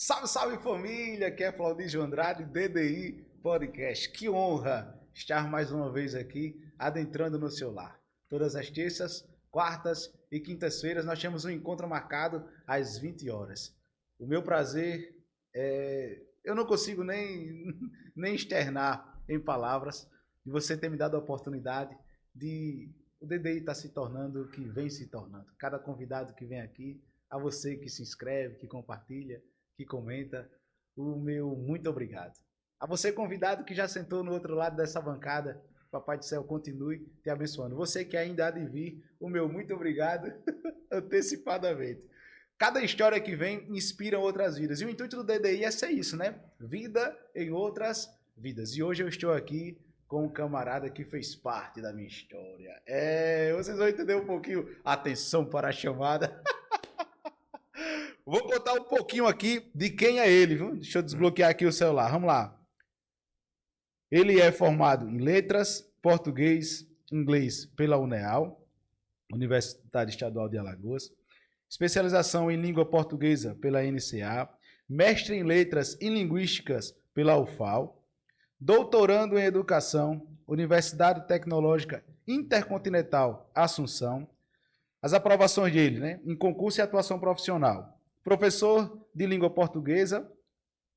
Salve, salve família, aqui é Claudício Andrade, DDI Podcast. Que honra estar mais uma vez aqui adentrando no seu lar. Todas as terças, quartas e quintas-feiras nós temos um encontro marcado às 20 horas. O meu prazer eu não consigo nem externar em palavras de você ter me dado a oportunidade de o DDI estar se tornando o que vem se tornando. Cada convidado que vem aqui, a você que se inscreve, que compartilha, que comenta, o meu muito obrigado. A você, convidado que já sentou no outro lado dessa bancada, Papai do Céu continue te abençoando. Você que ainda há de vir, o meu muito obrigado antecipadamente. Cada história que vem inspira outras vidas. E o intuito do DDI é ser isso, né? Vida em outras vidas. E hoje eu estou aqui com um camarada que fez parte da minha história. Vocês vão entender um pouquinho. Atenção para a chamada. Vou contar um pouquinho aqui de quem é ele, viu? Deixa eu desbloquear aqui o celular. Vamos lá. Ele é formado em letras, português, inglês pela UNEAL, Universidade Estadual de Alagoas, especialização em língua portuguesa pela NCA, mestre em letras e linguísticas pela UFAL, doutorando em educação, Universidade Tecnológica Intercontinental Assunção. As aprovações dele, né? Em concurso e atuação profissional. Professor de língua portuguesa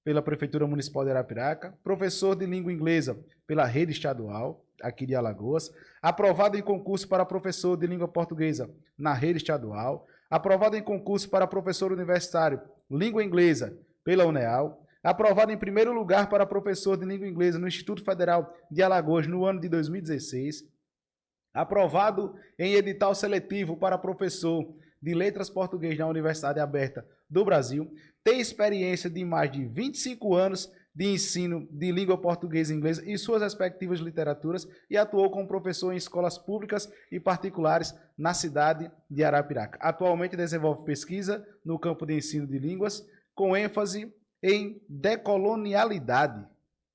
pela Prefeitura Municipal de Arapiraca, professor de língua inglesa pela rede estadual aqui de Alagoas, aprovado em concurso para professor de língua portuguesa na rede estadual, aprovado em concurso para professor universitário língua inglesa pela UNEAL, aprovado em primeiro lugar para professor de língua inglesa no Instituto Federal de Alagoas no ano de 2016, aprovado em edital seletivo para professor de letras português na Universidade Aberta do Brasil, tem experiência de mais de 25 anos de ensino de língua portuguesa e inglesa e suas respectivas literaturas e atuou como professor em escolas públicas e particulares na cidade de Arapiraca. Atualmente desenvolve pesquisa no campo de ensino de línguas com ênfase em decolonialidade,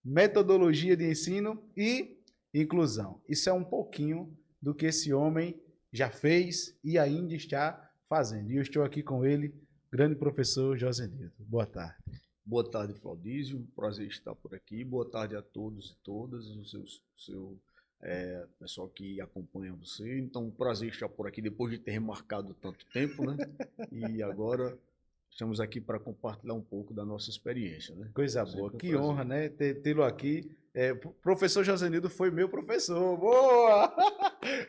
metodologia de ensino e inclusão. Isso é um pouquinho do que esse homem já fez e ainda está fazendo. E eu estou aqui com ele, grande professor José Nilton. Boa tarde. Boa tarde, Claudísio. Prazer estar por aqui. Boa tarde a todos e todas, seu pessoal que acompanha você. Então, prazer estar por aqui depois de ter remarcado tanto tempo, né? E agora estamos aqui para compartilhar um pouco da nossa experiência, né? Coisa boa, que honra, né? Tê-lo aqui. Professor José Nilton foi meu professor. Boa!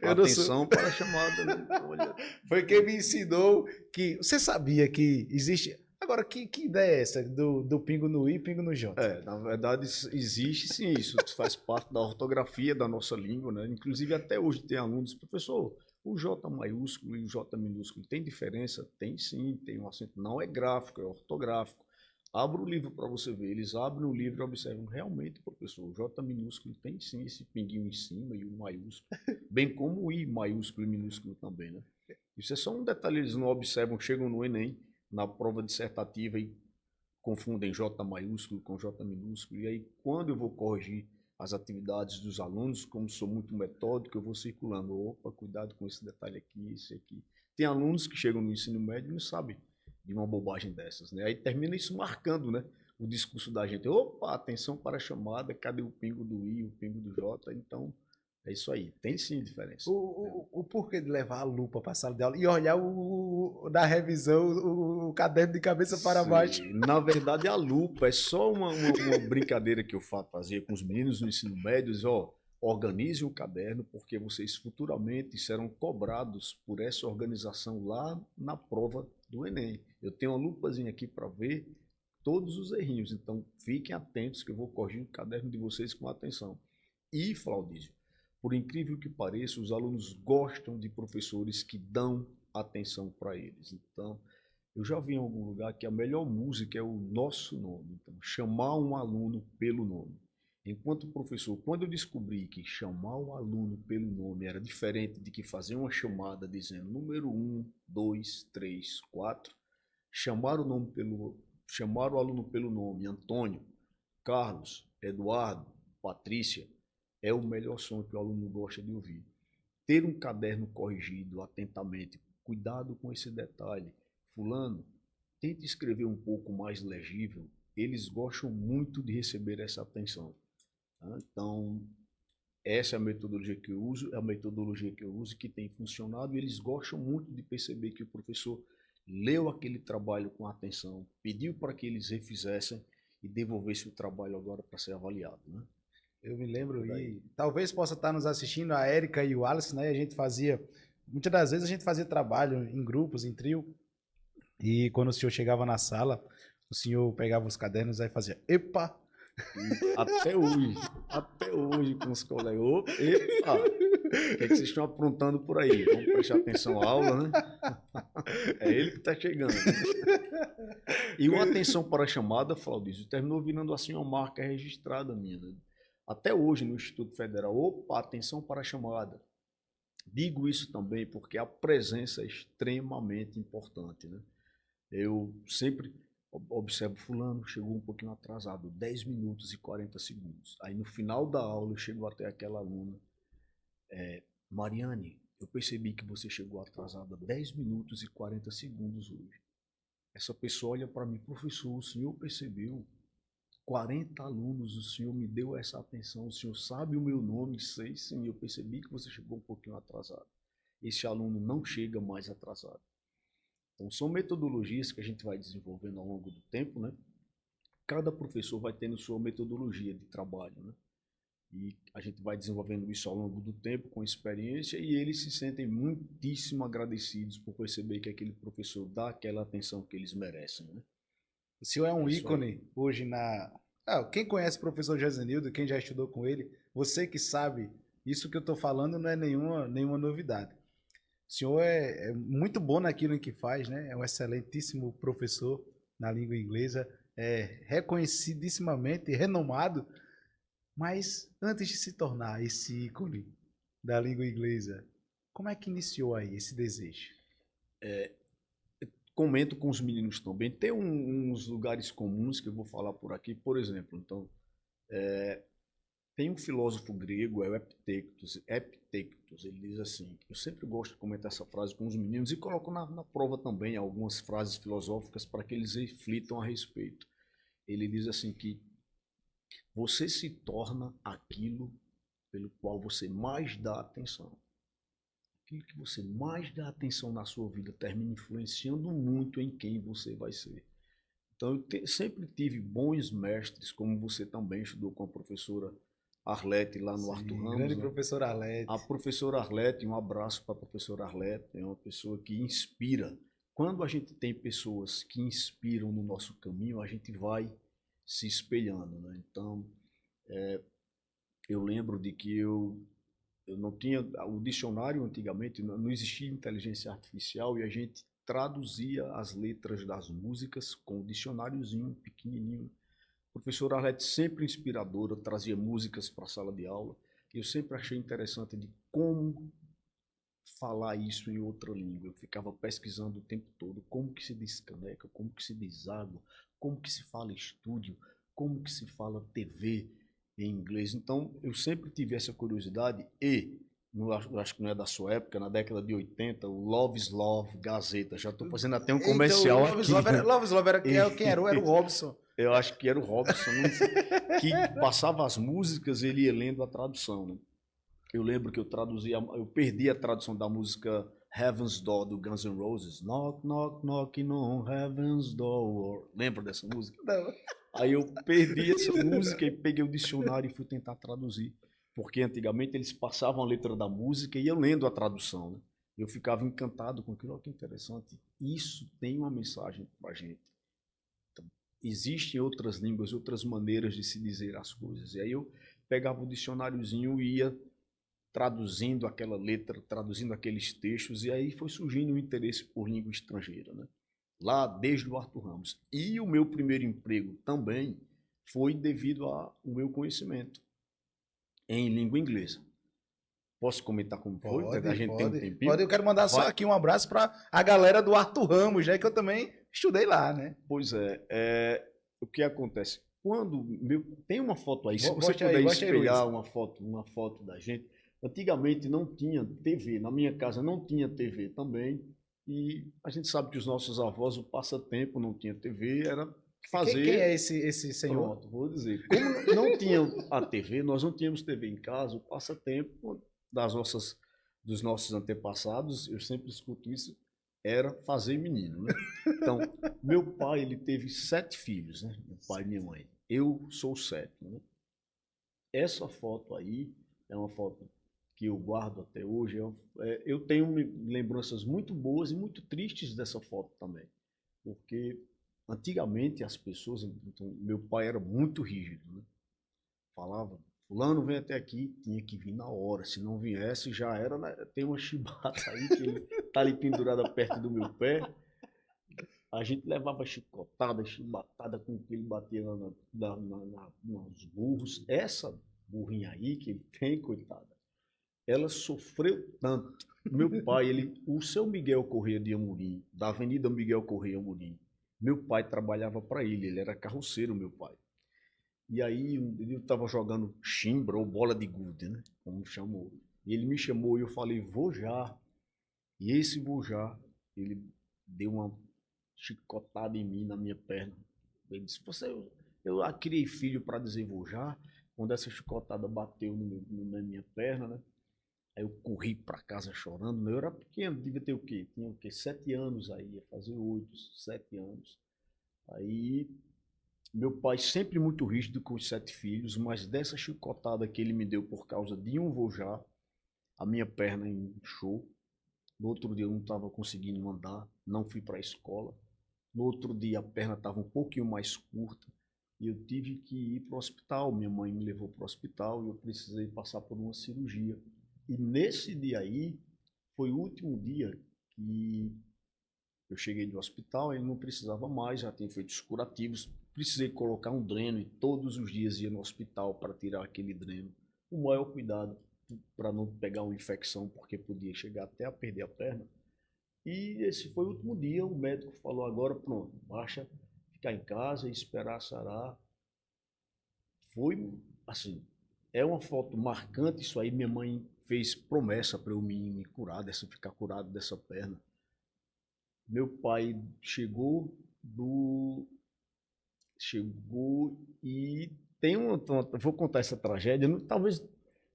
Atenção para a chamada, né? Olha. Foi quem me ensinou que. Você sabia que existe. Agora, que ideia é essa do pingo no I e pingo no J? Na verdade, existe sim isso. Faz parte da ortografia da nossa língua, né? Inclusive, até hoje tem alunos, professor, o J maiúsculo e o J minúsculo tem diferença? Tem sim, tem um acento. Não é gráfico, é ortográfico. Abra o livro para você ver. Eles abrem o livro e observam realmente, professor, o J minúsculo tem sim esse pinguinho em cima e o maiúsculo, bem como o I maiúsculo e minúsculo também, né? Isso é só um detalhe, eles não observam, chegam no Enem, na prova dissertativa e confundem J maiúsculo com J minúsculo. E aí, quando eu vou corrigir as atividades dos alunos, como sou muito metódico, eu vou circulando. Opa, cuidado com esse detalhe aqui, esse aqui. Tem alunos que chegam no ensino médio e não sabem de uma bobagem dessas, né? Aí termina isso marcando, né? O discurso da gente. Opa, atenção para a chamada, cadê o pingo do I, o pingo do J? Então, é isso aí, tem sim diferença. O porquê de levar a lupa para a sala de aula e olhar na revisão o caderno de cabeça para baixo? Na verdade, a lupa é só uma brincadeira que eu fazia com os meninos no ensino médio. Ó, organize o caderno, porque vocês futuramente serão cobrados por essa organização lá na prova do Enem. Eu tenho uma lupazinha aqui para ver todos os errinhos, então fiquem atentos que eu vou corrigir o caderno de vocês com atenção. E, Claudísio, por incrível que pareça, os alunos gostam de professores que dão atenção para eles. Então, eu já vi em algum lugar que a melhor música é o nosso nome. Então, chamar um aluno pelo nome. Enquanto professor, quando eu descobri que chamar o aluno pelo nome era diferente de que fazer uma chamada dizendo número 1, 2, 3, 4, chamar o aluno pelo nome, Antônio, Carlos, Eduardo, Patrícia, é o melhor som que o aluno gosta de ouvir. Ter um caderno corrigido atentamente, cuidado com esse detalhe. Fulano, tente escrever um pouco mais legível. Eles gostam muito de receber essa atenção. Tá? Então, essa é a metodologia que eu uso, é a metodologia que eu uso que tem funcionado, e eles gostam muito de perceber que o professor leu aquele trabalho com atenção, pediu para que eles refizessem e devolvesse o trabalho agora para ser avaliado, né? Eu me lembro, e talvez possa estar nos assistindo a Érica e o Wallace, né? A gente fazia, muitas das vezes a gente fazia trabalho em grupos, em trio, e quando o senhor chegava na sala, o senhor pegava os cadernos e fazia, epa! E até hoje com os colegas, epa, o que é que vocês estão aprontando por aí? Vamos prestar atenção à aula, né? É ele que está chegando. E uma atenção para a chamada, Claudício, terminou virando assim uma marca registrada minha, né? Até hoje no Instituto Federal, opa, atenção para a chamada. Digo isso também porque a presença é extremamente importante, né? Eu sempre observo fulano, chegou um pouquinho atrasado, 10 minutos e 40 segundos. Aí no final da aula eu chego até aquela aluna, Mariane, eu percebi que você chegou atrasada 10 minutos e 40 segundos hoje. Essa pessoa olha para mim, professor, o senhor percebeu? 40 alunos, o senhor me deu essa atenção, o senhor sabe o meu nome, sei sim, eu percebi que você chegou um pouquinho atrasado. Esse aluno não chega mais atrasado. Então, são metodologias que a gente vai desenvolvendo ao longo do tempo, né? Cada professor vai tendo sua metodologia de trabalho, né? E a gente vai desenvolvendo isso ao longo do tempo, com experiência, e eles se sentem muitíssimo agradecidos por perceber que aquele professor dá aquela atenção que eles merecem, né? O senhor é um É isso aí. ícone hoje na. Quem conhece o professor Josenildo, quem já estudou com ele, você que sabe, isso que eu estou falando não é nenhuma novidade. O senhor é muito bom naquilo em que faz, né? É um excelentíssimo professor na língua inglesa, é reconhecidíssimamente renomado, mas antes de se tornar esse ícone da língua inglesa, como é que iniciou aí esse desejo? Comento com os meninos também. Tem uns lugares comuns que eu vou falar por aqui, por exemplo. Então, tem um filósofo grego, é o Epictetus. Epictetus, ele diz assim, eu sempre gosto de comentar essa frase com os meninos e coloco na prova também algumas frases filosóficas para que eles reflitam a respeito. Ele diz assim que você se torna aquilo pelo qual você mais dá atenção. Aquilo que você mais dá atenção na sua vida termina influenciando muito em quem você vai ser. Então, eu sempre tive bons mestres, como você também estudou com a professora Arlete lá no Sim, Arthur Ramos, grande né? professor Arlete. A professora Arlete, um abraço para a professora Arlete, é uma pessoa que inspira. Quando a gente tem pessoas que inspiram no nosso caminho, a gente vai se espelhando, né? Então, eu lembro de que eu não tinha o dicionário antigamente, não existia inteligência artificial e a gente traduzia as letras das músicas com o dicionáriozinho pequenininho. A professora Arlete sempre inspiradora, trazia músicas para a sala de aula. Eu sempre achei interessante de como falar isso em outra língua. Eu ficava pesquisando o tempo todo como que se diz caneca, como que se diz água, como que se fala estúdio, como que se fala TV em inglês. Então, eu sempre tive essa curiosidade e, acho que não é da sua época, na década de 80, o Love is Love Gazeta. Já estou fazendo até um comercial Então, aqui. Love Love era quem era? Era o Robson. Eu acho que era o Robson, que passava as músicas e ele ia lendo a tradução, né? Eu lembro que eu perdi a tradução da música Heaven's Door do Guns N' Roses. Knock, knock, knocking on Heaven's Door. Lembra dessa música? Não. Aí eu perdi essa música e peguei o dicionário e fui tentar traduzir. Porque antigamente eles passavam a letra da música e iam lendo a tradução, né? Eu ficava encantado com aquilo. Olha que interessante. Isso tem uma mensagem pra gente. Então, existem outras línguas, outras maneiras de se dizer as coisas. E aí eu pegava o dicionáriozinho e ia traduzindo aquela letra, traduzindo aqueles textos, e aí foi surgindo o interesse por língua estrangeira, né? Lá desde o Arthur Ramos. E o meu primeiro emprego também foi devido ao meu conhecimento em língua inglesa. Posso comentar como foi? A gente tem um tempinho? Pode. Eu quero mandar só aqui um abraço para a galera do Arthur Ramos, já que eu também estudei lá, né? Pois o que acontece? Tem uma foto aí, se você Bote aí, puder bote aí, espelhar Luiz. uma foto da gente. Antigamente não tinha TV, na minha casa não tinha TV também. E a gente sabe que os nossos avós, o passatempo, não tinha TV, era fazer... Quem é esse senhor? Pronto, vou dizer. Como não tinha a TV, nós não tínhamos TV em casa, o passatempo dos nossos antepassados, eu sempre escuto isso, era fazer menino, né? Então, meu pai, ele teve 7 filhos, né? Meu pai e minha mãe. Eu sou o 7º, né? Essa foto aí é uma foto que eu guardo até hoje. Eu tenho lembranças muito boas e muito tristes dessa foto também, porque antigamente as pessoas, então, meu pai era muito rígido, né? Falava, fulano vem até aqui, tinha que vir na hora, se não viesse já era, né? Tem uma chibata aí que ele tá ali pendurada perto do meu pé, a gente levava chicotada, chibatada com que ele batia nos burros. Essa burrinha aí que ele tem, coitada, ela sofreu tanto. Meu pai, o seu Miguel Corrêa de Amorim, da Avenida Miguel Corrêa Amorim, meu pai trabalhava para ele era carroceiro, meu pai. E aí ele estava jogando chimbra ou bola de gude, né? Como chamou. E ele me chamou e eu falei, vou já. E esse vou já, ele deu uma chicotada em mim, na minha perna. Ele disse, eu criei filho para dizer vou já. Quando essa chicotada bateu na minha perna, né? Aí eu corri para casa chorando. Eu era pequeno, devia ter o quê? Tinha o quê? 7 anos aí, ia fazer 8, 7 anos. Aí meu pai sempre muito rígido com os 7 filhos, mas dessa chicotada que ele me deu por causa de um vojá, a minha perna inchou. No outro dia eu não estava conseguindo andar, não fui para a escola. No outro dia a perna estava um pouquinho mais curta e eu tive que ir para o hospital. Minha mãe me levou para o hospital e eu precisei passar por uma cirurgia. E nesse dia aí, foi o último dia que eu cheguei do hospital, ele não precisava mais, já tinha feito os curativos. Precisei colocar um dreno e todos os dias ia no hospital para tirar aquele dreno. O maior cuidado para não pegar uma infecção, porque podia chegar até a perder a perna. E esse foi o último dia, o médico falou agora, pronto, baixa, ficar em casa e esperar sarar. Foi, assim, é uma foto marcante isso aí. Minha mãe fez promessa para eu me curar, ficar curado dessa perna. Meu pai chegou e tem vou contar essa tragédia, talvez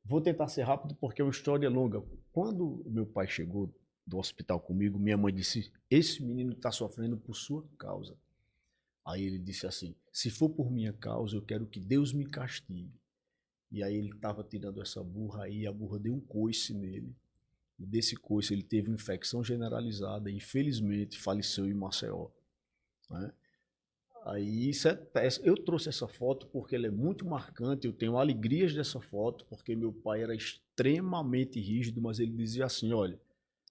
vou tentar ser rápido porque é uma história longa. Quando meu pai chegou do hospital comigo, minha mãe disse, esse menino está sofrendo por sua causa. Aí ele disse assim, se for por minha causa, eu quero que Deus me castigue. E aí ele estava tirando essa burra aí, a burra deu um coice nele. E desse coice ele teve uma infecção generalizada e infelizmente faleceu em Maceió, né? Aí eu trouxe essa foto porque ela é muito marcante, eu tenho alegrias dessa foto, porque meu pai era extremamente rígido, mas ele dizia assim, olha,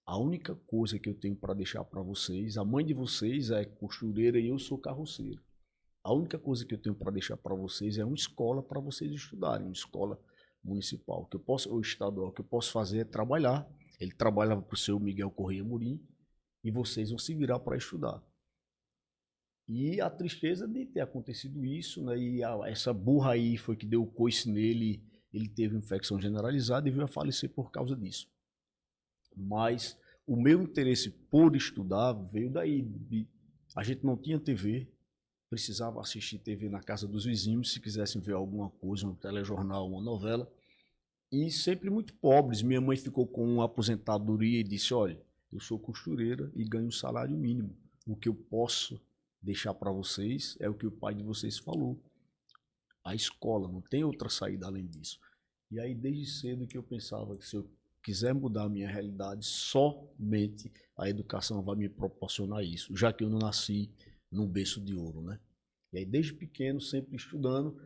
a única coisa que eu tenho para deixar para vocês, a mãe de vocês é costureira e eu sou carroceiro. A única coisa que eu tenho para deixar para vocês é uma escola para vocês estudarem, uma escola municipal, ou estadual, que eu posso fazer é trabalhar. Ele trabalhava para o seu Miguel Corrêa Amorim e vocês vão se virar para estudar. E a tristeza de ter acontecido isso, né? E essa burra aí foi que deu o coice nele, ele teve infecção generalizada e veio a falecer por causa disso. Mas o meu interesse por estudar veio daí. A gente não tinha TV, precisava assistir TV na casa dos vizinhos, se quisessem ver alguma coisa, um telejornal, uma novela. E sempre muito pobres. Minha mãe ficou com uma aposentadoria e disse, olha, eu sou costureira e ganho um salário mínimo. O que eu posso deixar para vocês é o que o pai de vocês falou. A escola, não tem outra saída além disso. E aí, desde cedo que eu pensava que se eu quiser mudar a minha realidade, somente a educação vai me proporcionar isso, já que eu não nasci num berço de ouro, né? E aí, desde pequeno, sempre estudando.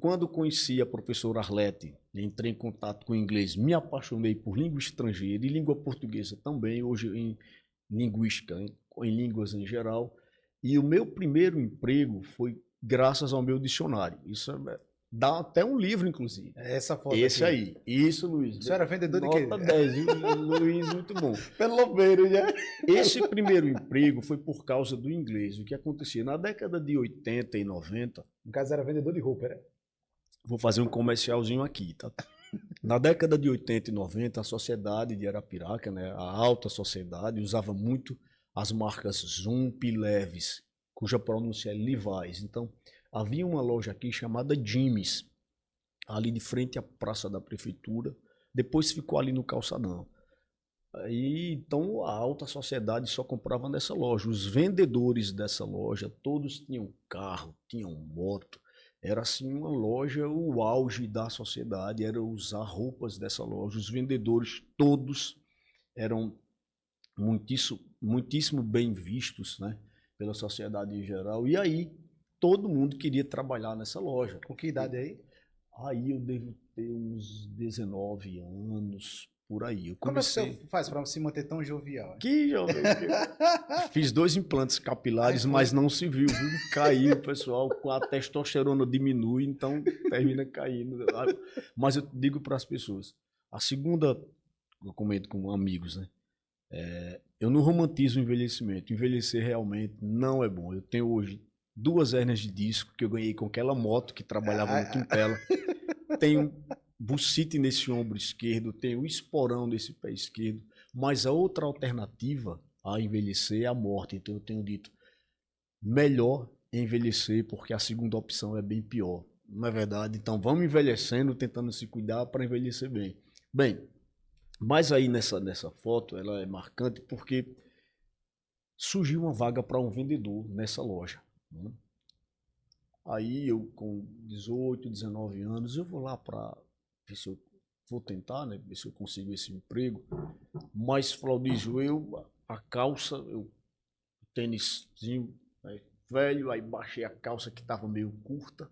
Quando conheci a professora Arlete, entrei em contato com o inglês, me apaixonei por língua estrangeira e língua portuguesa também, hoje em linguística, em línguas em geral. E o meu primeiro emprego foi graças ao meu dicionário. Isso dá até um livro, inclusive. Essa foto Esse aqui. aí. Isso, Luiz. Você era vendedor de quê? Nota 10, viu? Luiz, muito bom. Pelo lobeiro, já. Esse primeiro emprego foi por causa do inglês. O que acontecia? Na década de 80 e 90... No caso, era vendedor de roupa, era? Vou fazer um comercialzinho aqui, tá? Na década de 80 e 90, a sociedade de Arapiraca, né, a alta sociedade, usava muito as marcas Zump e Leves, cuja pronúncia é Levi's. Então, havia uma loja aqui chamada Jimmy's, ali de frente à Praça da Prefeitura, depois ficou ali no Calçadão. Aí, então, a alta sociedade só comprava nessa loja. Os vendedores dessa loja, todos tinham carro, tinham moto. Era assim uma loja, o auge da sociedade era usar roupas dessa loja. Os vendedores todos eram muitíssimo bem vistos, né, pela sociedade em geral. E aí, todo mundo queria trabalhar nessa loja. Com que idade aí? Aí eu devo ter uns 19 anos, por aí. Eu Como é que você comecei... faz para se manter tão jovial? Que jovem. Fiz 2 implantes capilares, Aí foi. mas não se viu, viu? Caiu, pessoal. A testosterona diminui, então termina caindo. Mas eu digo para as pessoas, a segunda, eu comento com amigos, né? Eu não romantizo o envelhecimento. Envelhecer realmente não é bom. Eu tenho hoje 2 hérnias de disco que eu ganhei com aquela moto que trabalhava no Quintela. Tenho bucite nesse ombro esquerdo, tenho esporão nesse pé esquerdo, mas a outra alternativa a envelhecer é a morte. Então eu tenho dito, melhor envelhecer, porque a segunda opção é bem pior. Não é verdade? Então vamos envelhecendo, tentando se cuidar para envelhecer bem. Bem, mas aí nessa foto, ela é marcante porque surgiu uma vaga para um vendedor nessa loja, né? Aí eu com 18, 19 anos, eu vou lá para ver se eu vou tentar, né, ver se eu consigo esse emprego. Mas, Flaudísio, a calça, tênisinho, né, velho, aí baixei a calça que estava meio curta,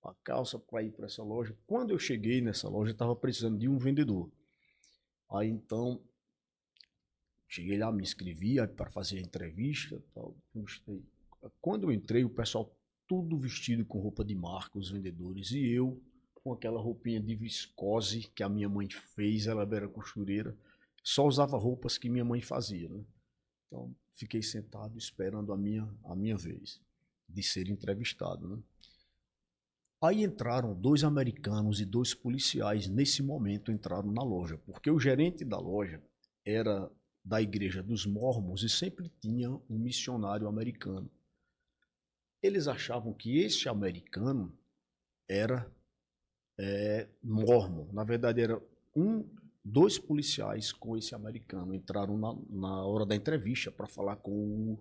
a calça para ir para essa loja. Quando eu cheguei nessa loja, estava precisando de um vendedor. Aí então, cheguei lá, me inscrevi para fazer a entrevista, tal. Quando eu entrei, o pessoal tudo vestido com roupa de marca, os vendedores, e eu com aquela roupinha de viscose que a minha mãe fez, ela era costureira, só usava roupas que minha mãe fazia, né? Então, fiquei sentado esperando a minha vez de ser entrevistado, né? Aí entraram 2 americanos e 2 policiais, nesse momento entraram na loja, porque o gerente da loja era da Igreja dos Mormons e sempre tinha um missionário americano. Eles achavam que esse americano era mormon. Na verdade, era 2 policiais com esse americano. Entraram na hora da entrevista para falar com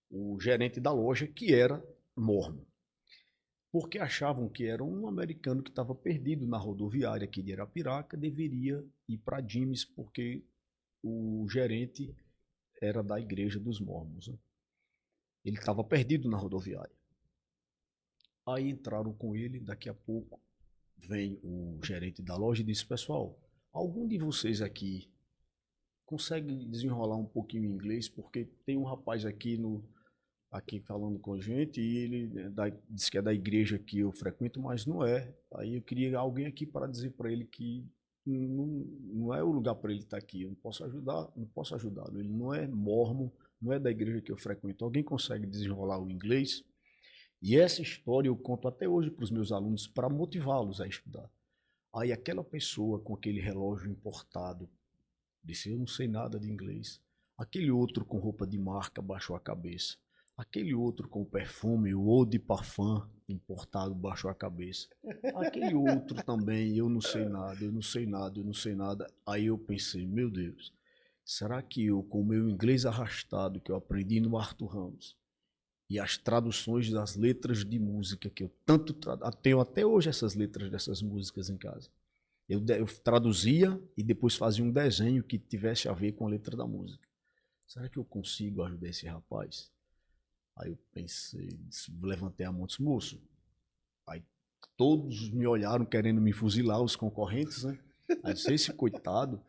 o gerente da loja, que era mormon. Porque achavam que era um americano que estava perdido na rodoviária aqui de Arapiraca, deveria ir para Jimmy's, porque o gerente era da Igreja dos Mormons, né? Ele estava perdido na rodoviária. Aí entraram com ele, daqui a pouco vem o gerente da loja e disse, pessoal, algum de vocês aqui consegue desenrolar um pouquinho em inglês? Porque tem um rapaz aqui falando com a gente e ele diz que é da igreja que eu frequento, mas não é. Aí eu queria alguém aqui para dizer para ele que não é o lugar para ele estar aqui. Eu não posso ajudá-lo. Ele não é mormon, não é da igreja que eu frequento. Alguém consegue desenrolar o inglês? E essa história eu conto até hoje para os meus alunos para motivá-los a estudar. Aí aquela pessoa com aquele relógio importado disse, eu não sei nada de inglês. Aquele outro com roupa de marca baixou a cabeça. Aquele outro com perfume, o Eau de Parfum importado, baixou a cabeça. Aquele outro também, eu não sei nada, eu não sei nada, eu não sei nada. Aí eu pensei, meu Deus, será que eu, com o meu inglês arrastado que eu aprendi no Arthur Ramos, e as traduções das letras de música que eu tanto tenho até hoje essas letras dessas músicas em casa. Eu traduzia e depois fazia um desenho que tivesse a ver com a letra da música. Será que eu consigo ajudar esse rapaz? Aí eu pensei, levantei a mão e disse, moço. Aí todos me olharam querendo me fuzilar, os concorrentes, né? Aí eu disse, esse coitado.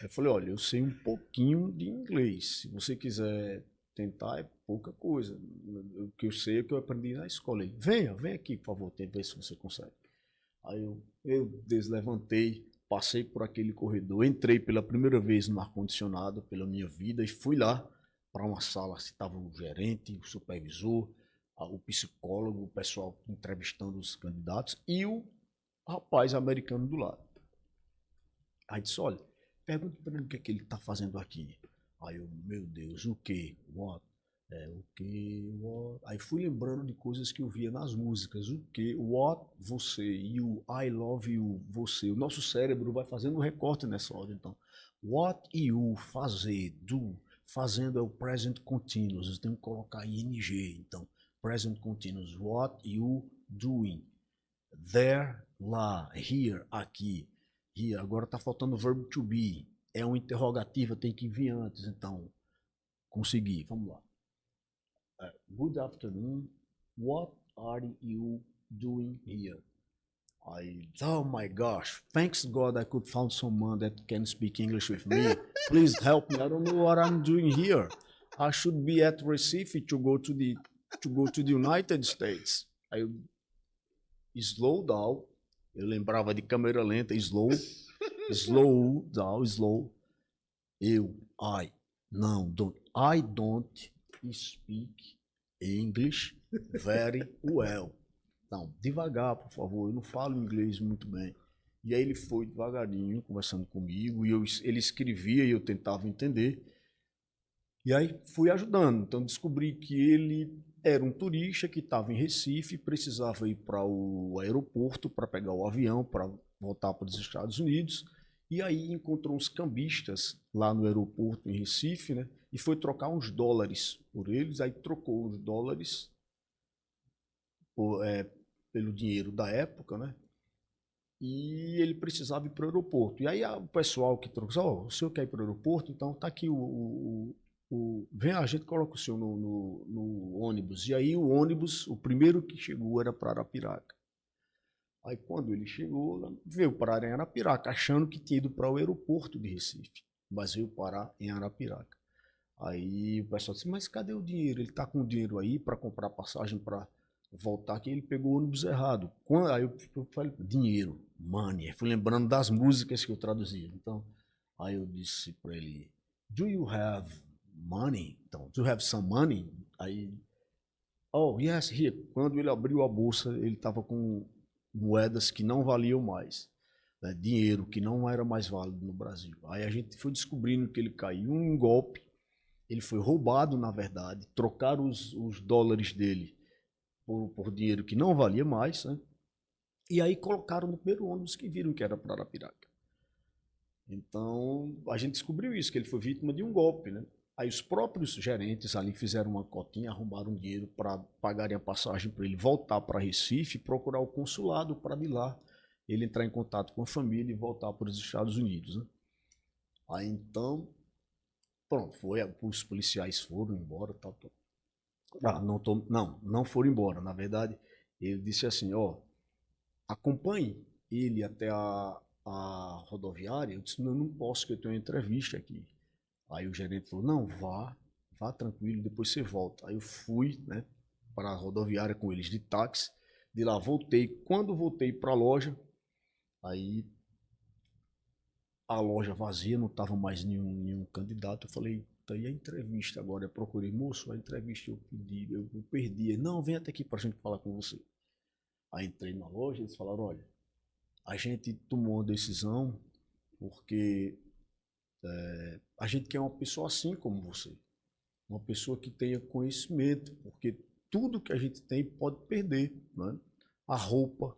Eu falei, olha, eu sei um pouquinho de inglês. Se você quiser tentar, é pouca coisa. O que eu sei é o que eu aprendi na escola. Ele, vem aqui, por favor, tenta ver se você consegue. Aí eu deslevantei, passei por aquele corredor, entrei pela primeira vez no ar-condicionado pela minha vida e fui lá para uma sala, estava o gerente, o supervisor, o psicólogo, o pessoal entrevistando os candidatos e o rapaz americano do lado. Aí disse, olha, pergunta para ele o que é que ele está fazendo aqui. Aí eu, meu Deus, o quê? What? O quê? What? Aí fui lembrando de coisas que eu via nas músicas. O quê? What? Você. You. I love you. Você. O nosso cérebro vai fazendo um recorte nessa ordem. Então, what you, fazer, do. Fazendo é o present continuous. Eu tenho que colocar ing. Então, present continuous. What you doing? There, lá. Here, aqui. Here. Agora está faltando o verbo to be. É um interrogativo, tem que vir antes. Então, consegui. Vamos lá. Good afternoon. What are you doing here? Oh my gosh. Thanks God I could find someone that can speak English with me. Please help me. I don't know what I'm doing here. I should be at Recife to go to the United States. Aí eu slow down. Eu lembrava de câmera lenta, slow down, slow. I don't speak English very well. Não, devagar, por favor, eu não falo inglês muito bem. E aí ele foi devagarinho, conversando comigo, e ele escrevia e eu tentava entender. E aí fui ajudando. Então descobri que ele era um turista que estava em Recife, precisava ir para o aeroporto para pegar o avião, para voltar para os Estados Unidos. E aí encontrou uns cambistas lá no aeroporto em Recife, né? E foi trocar uns dólares por eles. Aí trocou os dólares pelo dinheiro da época, né? E ele precisava ir para o aeroporto. E aí o pessoal que trocou, o senhor quer ir para o aeroporto? Então tá aqui vem, a gente coloca o senhor no ônibus. E aí o ônibus, o primeiro que chegou era para Arapiraca. Aí quando ele chegou, veio parar em Arapiraca, achando que tinha ido para o aeroporto de Recife, mas veio parar em Arapiraca. Aí o pessoal disse, mas cadê o dinheiro? Ele está com o dinheiro aí para comprar passagem para voltar aqui, ele pegou o ônibus errado. Aí eu falei, dinheiro, money. Aí fui lembrando das músicas que eu traduzia. Então, aí eu disse para ele, do you have money? Então, do you have some money? Aí, oh, yes, here. Quando ele abriu a bolsa, ele estava com moedas que não valiam mais, né? Dinheiro que não era mais válido no Brasil. Aí a gente foi descobrindo que ele caiu em um golpe, ele foi roubado, na verdade, trocaram os dólares dele por dinheiro que não valia mais, né? E aí colocaram no primeiro ônibus que viram que era para Arapiraca. Então a gente descobriu isso, que ele foi vítima de um golpe, né? Aí os próprios gerentes ali fizeram uma cotinha, arrumaram dinheiro para pagarem a passagem para ele voltar para Recife e procurar o consulado para de lá ele entrar em contato com a família e voltar para os Estados Unidos, né? Aí então, pronto, os policiais foram embora, tal. Não foram embora. Na verdade, ele disse assim, ó, acompanhe ele até a rodoviária. Eu disse, não posso, que eu tenho uma entrevista aqui. Aí o gerente falou, não, vá tranquilo, depois você volta. Aí eu fui, né, para a rodoviária com eles de táxi, de lá voltei. Quando voltei para a loja, aí a loja vazia, não estava mais nenhum candidato. Eu falei, tá aí a entrevista agora. Eu procurei, moço, a entrevista eu perdi. Não, vem até aqui para a gente falar com você. Aí entrei na loja, eles falaram, olha, a gente tomou uma decisão porque a gente quer uma pessoa assim como você. Uma pessoa que tenha conhecimento, porque tudo que a gente tem pode perder, né? A roupa,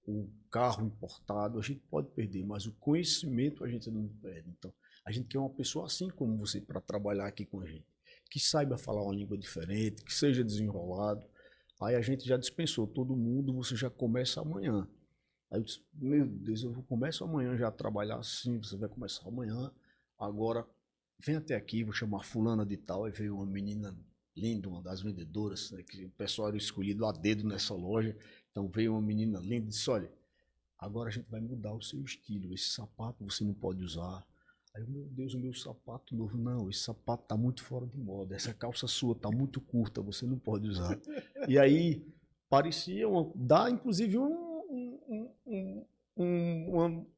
o carro importado, a gente pode perder, mas o conhecimento a gente não perde. Então, a gente quer uma pessoa assim como você para trabalhar aqui com a gente, que saiba falar uma língua diferente, que seja desenrolado. Aí a gente já dispensou todo mundo, você já começa amanhã. Aí eu disse, meu Deus, eu começo amanhã já a trabalhar assim, você vai começar amanhã. Agora, vem até aqui, vou chamar fulana de tal. Aí veio uma menina linda, uma das vendedoras, né, que o pessoal era escolhido a dedo nessa loja. Então veio uma menina linda e disse, olha, agora a gente vai mudar o seu estilo, esse sapato você não pode usar. Aí, meu Deus, o meu sapato novo, não, esse sapato tá muito fora de moda, essa calça sua tá muito curta, você não pode usar. E aí parecia dá inclusive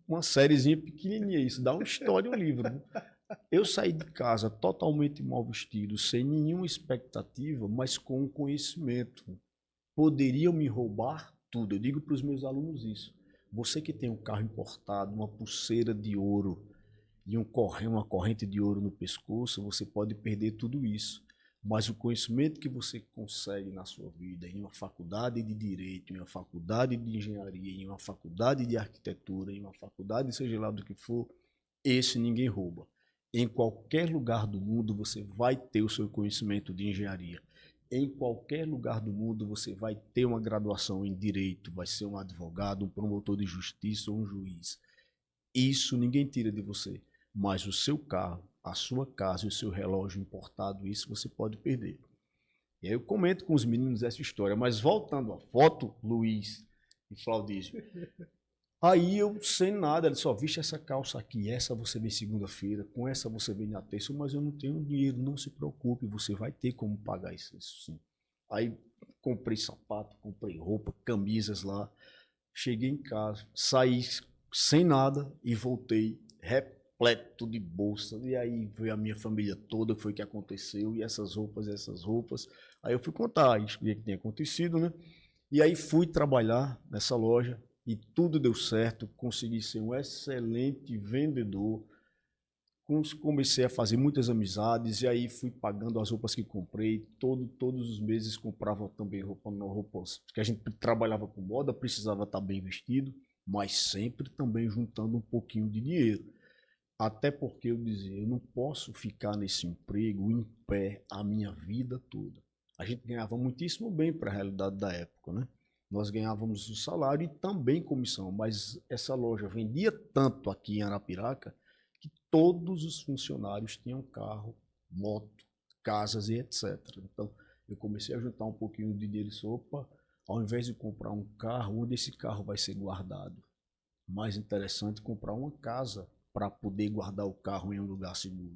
uma sériezinha pequenininha, isso dá uma história, um livro, né? Eu saí de casa totalmente mal vestido, sem nenhuma expectativa, mas com conhecimento. Poderiam me roubar tudo. Eu digo para os meus alunos isso. Você que tem um carro importado, uma pulseira de ouro e uma corrente de ouro no pescoço, você pode perder tudo isso. Mas o conhecimento que você consegue na sua vida, em uma faculdade de direito, em uma faculdade de engenharia, em uma faculdade de arquitetura, em uma faculdade, seja lá do que for, esse ninguém rouba. Em qualquer lugar do mundo você vai ter o seu conhecimento de engenharia. Em qualquer lugar do mundo você vai ter uma graduação em direito, vai ser um advogado, um promotor de justiça ou um juiz. Isso ninguém tira de você. Mas o seu carro, a sua casa e o seu relógio importado, isso você pode perder. E aí eu comento com os meninos essa história. Mas voltando à foto, Luiz e Flaudício, aí eu, sem nada, ele só viste essa calça aqui, essa você vem segunda-feira, com essa você vem na terça, mas eu não tenho dinheiro, não se preocupe, você vai ter como pagar isso sim. Aí comprei sapato, comprei roupa, camisas lá, cheguei em casa, saí sem nada e voltei repleto de bolsa. E aí veio a minha família toda, foi o que aconteceu, e essas roupas, essas roupas. Aí eu fui contar, expliquei o que tinha acontecido, né? E aí fui trabalhar nessa loja e tudo deu certo, consegui ser um excelente vendedor, comecei a fazer muitas amizades e aí fui pagando as roupas que comprei, todos os meses comprava também roupas, porque a gente trabalhava com moda, precisava estar bem vestido, mas sempre também juntando um pouquinho de dinheiro. Até porque eu dizia, eu não posso ficar nesse emprego em pé a minha vida toda. A gente ganhava muitíssimo bem para a realidade da época, né? Nós ganhávamos o salário e também comissão, mas essa loja vendia tanto aqui em Arapiraca que todos os funcionários tinham carro, moto, casas e etc. Então, eu comecei a juntar um pouquinho de dinheiro e sopa, ao invés de comprar um carro, onde esse carro vai ser guardado? Mais interessante comprar uma casa para poder guardar o carro em um lugar seguro.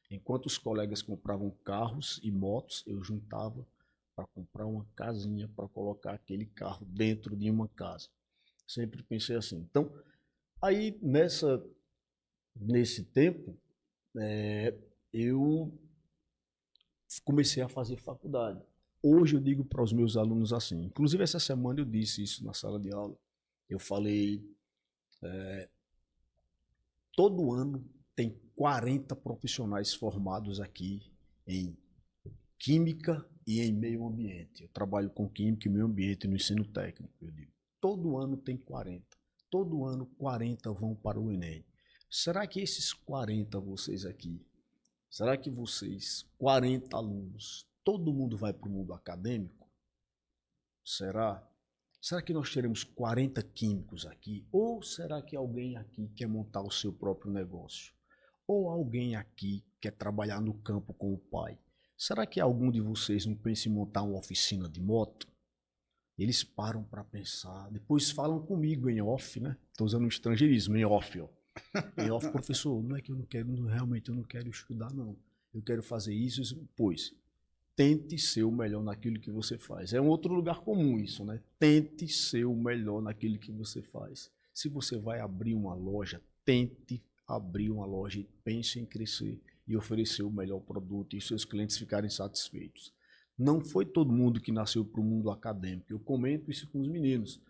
Enquanto os colegas compravam carros e motos, eu juntava para comprar uma casinha para colocar aquele carro dentro de uma casa. Sempre pensei assim. Então, aí nesse tempo, eu comecei a fazer faculdade. Hoje eu digo para os meus alunos assim, inclusive essa semana eu disse isso na sala de aula. Eu falei, todo ano tem 40 profissionais formados aqui em química e em meio ambiente. Eu trabalho com química e meio ambiente no ensino técnico, eu digo. Todo ano tem 40. Todo ano 40 vão para o Enem. Será que esses 40 vocês aqui, será que vocês, 40 alunos, todo mundo vai para o mundo acadêmico? Será? Será que nós teremos 40 químicos aqui? Ou será que alguém aqui quer montar o seu próprio negócio? Ou alguém aqui quer trabalhar no campo com o pai? Será que algum de vocês não pensa em montar uma oficina de moto? Eles param para pensar, depois falam comigo em off, né? Estou usando o estrangeirismo, em off, ó. Em off, professor, não é que eu não quero, realmente eu não quero estudar, não. Eu quero fazer isso, pois tente ser o melhor naquilo que você faz. É um outro lugar comum isso, né? Tente ser o melhor naquilo que você faz. Se você vai abrir uma loja, tente abrir uma loja e pense em crescer e oferecer o melhor produto e seus clientes ficarem satisfeitos. Não foi todo mundo que nasceu para o mundo acadêmico. Eu comento isso com os meninos,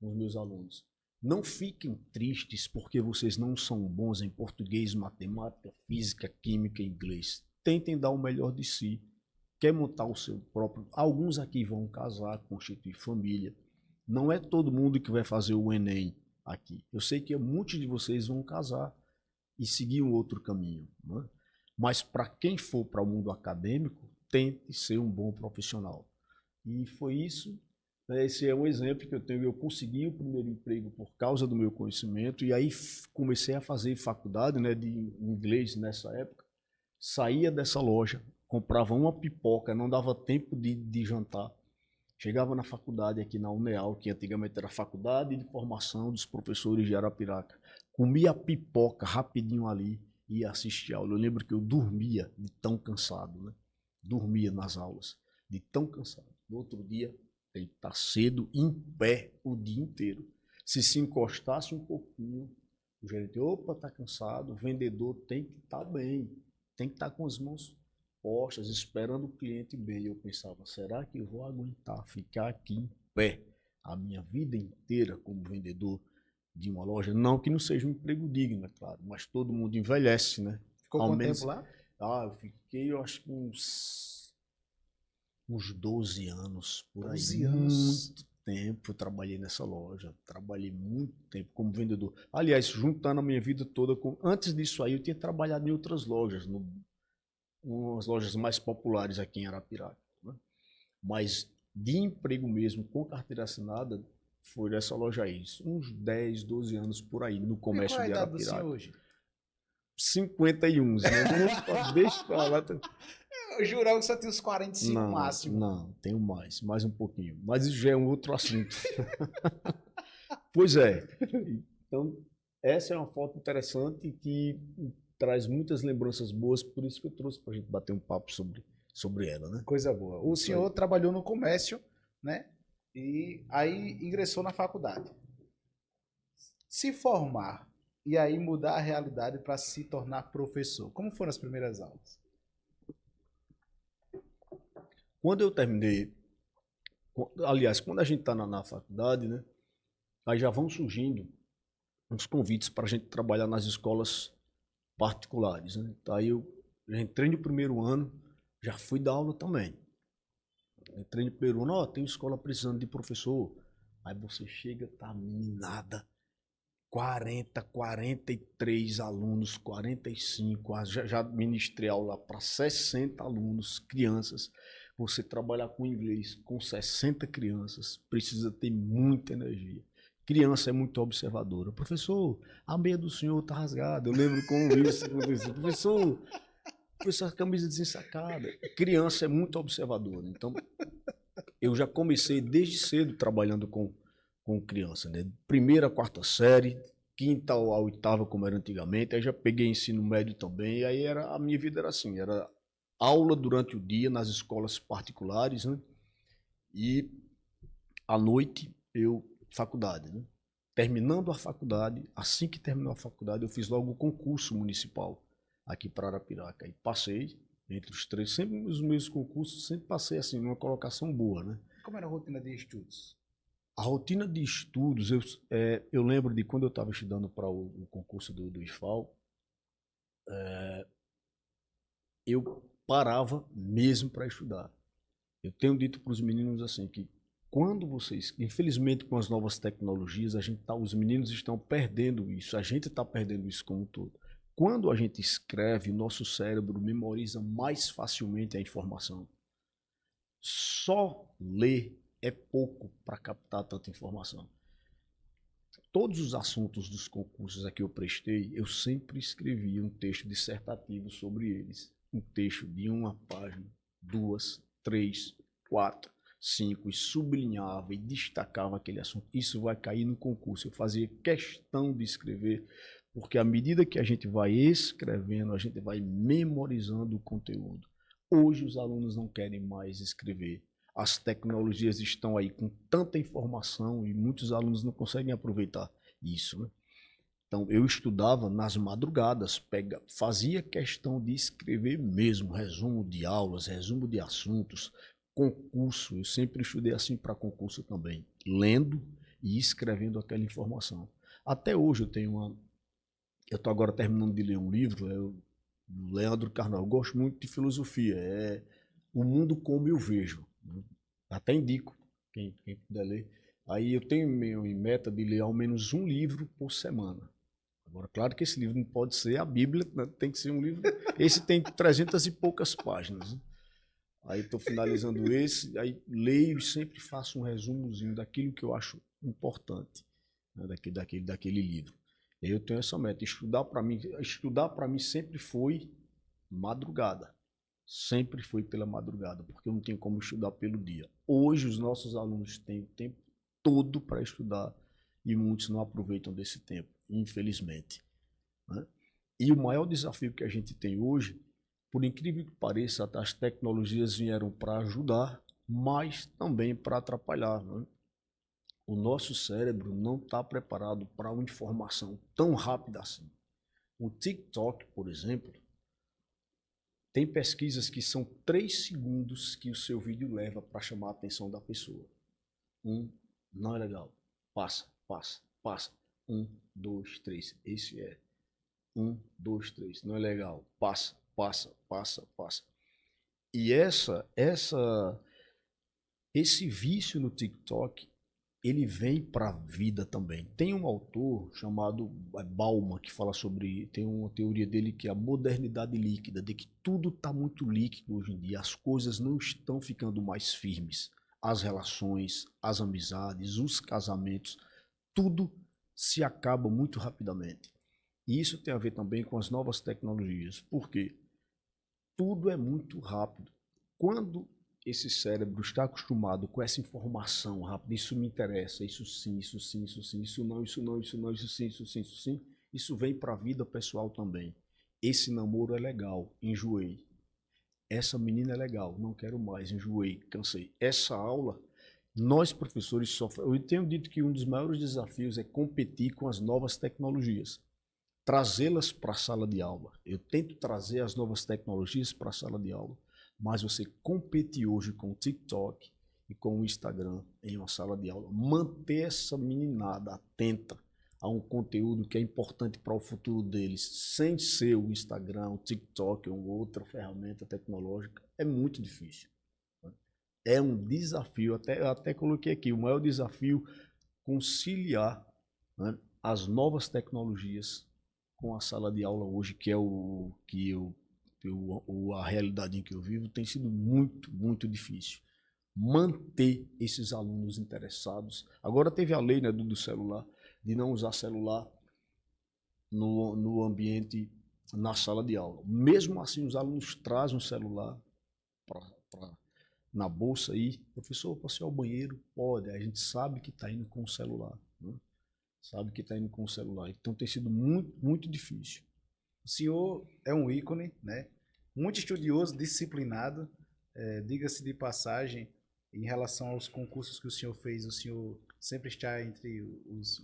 com os meus alunos. Não fiquem tristes porque vocês não são bons em português, matemática, física, química e inglês. Tentem dar o melhor de si. Quer montar o seu próprio. Alguns aqui vão casar, constituir família. Não é todo mundo que vai fazer o Enem aqui. Eu sei que muitos de vocês vão casar e seguir um outro caminho. Né? Mas para quem for para o mundo acadêmico, tente ser um bom profissional. E foi isso. Esse é um exemplo que eu tenho. Eu consegui o primeiro emprego por causa do meu conhecimento. E aí comecei a fazer faculdade, né, de inglês nessa época. Saía dessa loja, comprava uma pipoca, não dava tempo de jantar. Chegava na faculdade aqui na UNEAL, que antigamente era a Faculdade de Formação dos Professores de Arapiraca. Comia a pipoca rapidinho ali e ia assistir a aula. Eu lembro que eu dormia de tão cansado, né? Dormia nas aulas, de tão cansado. No outro dia, tem que estar cedo, em pé, o dia inteiro. Se encostasse um pouquinho, o gerente, opa, tá cansado, o vendedor tem que estar bem, tem que estar com as mãos postas, esperando o cliente bem. Eu pensava, será que eu vou aguentar ficar aqui em pé a minha vida inteira como vendedor? de uma loja. Não que não seja um emprego digno, é claro, mas todo mundo envelhece, né? Ficou Ao quanto menos, tempo lá? eu fiquei, eu acho que uns 12 anos por aí. 12 anos. Muito tempo eu trabalhei nessa loja. Trabalhei muito tempo como vendedor. Aliás, juntando a minha vida toda com. Antes disso aí, eu tinha trabalhado em outras lojas, umas lojas mais populares aqui em Arapiraca, né? Mas de emprego mesmo, com carteira assinada, foi nessa loja aí. Uns 10, 12 anos por aí, no E qual comércio é a de idade do senhor Arapiraca. hoje? 51, né? Deixa pra lá. Eu jurava que só tinha uns 45 Não, máximo. não, tenho mais um pouquinho. Mas isso já é um outro assunto. Pois é. Então, essa é uma foto interessante que traz muitas lembranças boas, por isso que eu trouxe para a gente bater um papo sobre ela, né? Coisa boa. O Isso senhor aí. trabalhou no comércio, né? E aí ingressou na faculdade. Se formar e aí mudar a realidade para se tornar professor. Como foram as primeiras aulas? Quando eu terminei, aliás, quando a gente está na faculdade, né? Aí já vão surgindo uns convites para a gente trabalhar nas escolas particulares, né? Então, aí eu já entrei no primeiro ano, já fui dar aula também. Entrei no primeiro ano, ó, tem escola precisando de professor. Aí você chega, tá meninada, 40, 43 alunos, 45, já ministrei aula para 60 alunos, crianças. Você trabalhar com inglês com 60 crianças, precisa ter muita energia. Criança é muito observadora. Professor, a meia do senhor tá rasgada. Eu lembro como isso aconteceu. Professor, essa camisa desensacada. Criança é muito observadora. Então, eu já comecei desde cedo trabalhando com criança, né? Primeira, quarta série, quinta a oitava, como era antigamente, aí já peguei ensino médio também, e aí a minha vida era assim, era aula durante o dia nas escolas particulares, né? E à noite faculdade, né? Terminando a faculdade, assim que terminou a faculdade, eu fiz logo o concurso municipal aqui para Arapiraca. E passei entre os três, sempre os meus concursos, sempre passei assim, numa colocação boa, né? Como era a rotina de estudos? A rotina de estudos, eu lembro de quando eu estava estudando para o concurso do IFAL, eu parava mesmo para estudar. Eu tenho dito para os meninos assim que quando vocês, infelizmente com as novas tecnologias, os meninos estão perdendo isso, a gente está perdendo isso como um todo. Quando a gente escreve, o nosso cérebro memoriza mais facilmente a informação. Só ler é pouco para captar tanta informação. Todos os assuntos dos concursos a que eu prestei, eu sempre escrevia um texto dissertativo sobre eles. Um texto de uma página, duas, três, quatro, cinco, e sublinhava e destacava aquele assunto. Isso vai cair no concurso. Eu fazia questão de escrever, porque à medida que a gente vai escrevendo, a gente vai memorizando o conteúdo. Hoje os alunos não querem mais escrever. As tecnologias estão aí com tanta informação e muitos alunos não conseguem aproveitar isso, né? Então eu estudava nas madrugadas, fazia questão de escrever mesmo, resumo de aulas, resumo de assuntos, concurso. Eu sempre estudei assim para concurso também, lendo e escrevendo aquela informação. Até hoje eu estou agora terminando de ler um livro, é o Leandro Carnal. Eu gosto muito de filosofia, é O Mundo Como Eu Vejo. Até indico, quem puder ler. Aí eu tenho em meta de ler ao menos um livro por semana. Agora, claro que esse livro não pode ser a Bíblia, né? Tem que ser um livro. Esse tem 300 e poucas páginas, né? Aí estou finalizando esse, aí leio e sempre faço um resumozinho daquilo que eu acho importante, né? daquele livro. E aí eu tenho essa meta. Estudar para mim sempre foi madrugada. Sempre foi pela madrugada, porque eu não tenho como estudar pelo dia. Hoje os nossos alunos têm o tempo todo para estudar e muitos não aproveitam desse tempo, infelizmente, né? E o maior desafio que a gente tem hoje, por incrível que pareça, as tecnologias vieram para ajudar, mas também para atrapalhar, né? O nosso cérebro não está preparado para uma informação tão rápida assim. O TikTok, por exemplo, tem pesquisas que são 3 segundos que o seu vídeo leva para chamar a atenção da pessoa. Não é legal. Passa, passa, passa. 1, 2, 3. Esse é 1, 2, 3. Não é legal. Passa, passa, passa, passa. E esse vício no TikTok, ele vem para a vida também. Tem um autor chamado Bauman que fala sobre, tem uma teoria dele que é a modernidade líquida, de que tudo está muito líquido hoje em dia, as coisas não estão ficando mais firmes. As relações, as amizades, os casamentos, tudo se acaba muito rapidamente. E isso tem a ver também com as novas tecnologias. Por quê? Tudo é muito rápido. Quando esse cérebro está acostumado com essa informação rápida, isso me interessa, isso sim, isso sim, isso sim, isso não, isso não, isso não, isso sim, isso sim, isso sim, isso vem para a vida pessoal também. Esse namoro é legal, enjoei. Essa menina é legal, não quero mais, enjoei, cansei. Essa aula, nós professores sofremos. Eu tenho dito que um dos maiores desafios é competir com as novas tecnologias, trazê-las para a sala de aula. Eu tento trazer as novas tecnologias para a sala de aula, mas você competir hoje com o TikTok e com o Instagram em uma sala de aula, manter essa meninada atenta a um conteúdo que é importante para o futuro deles, sem ser o Instagram, o TikTok ou outra ferramenta tecnológica, é muito difícil. É um desafio, eu até coloquei aqui, o maior desafio conciliar, né, as novas tecnologias com a sala de aula hoje, que é a realidade em que eu vivo, tem sido muito, muito difícil. Manter esses alunos interessados. Agora teve a lei, né, do celular, de não usar celular no ambiente, na sala de aula. Mesmo assim, os alunos trazem um celular na bolsa aí. Professor, posso ir ao banheiro? Pode. A gente sabe que está indo com o celular. Né? Sabe que está indo com o celular. Então tem sido muito, muito difícil. O senhor é um ícone, né? Muito estudioso, disciplinado. Diga-se de passagem, em relação aos concursos que o senhor fez, o senhor sempre está entre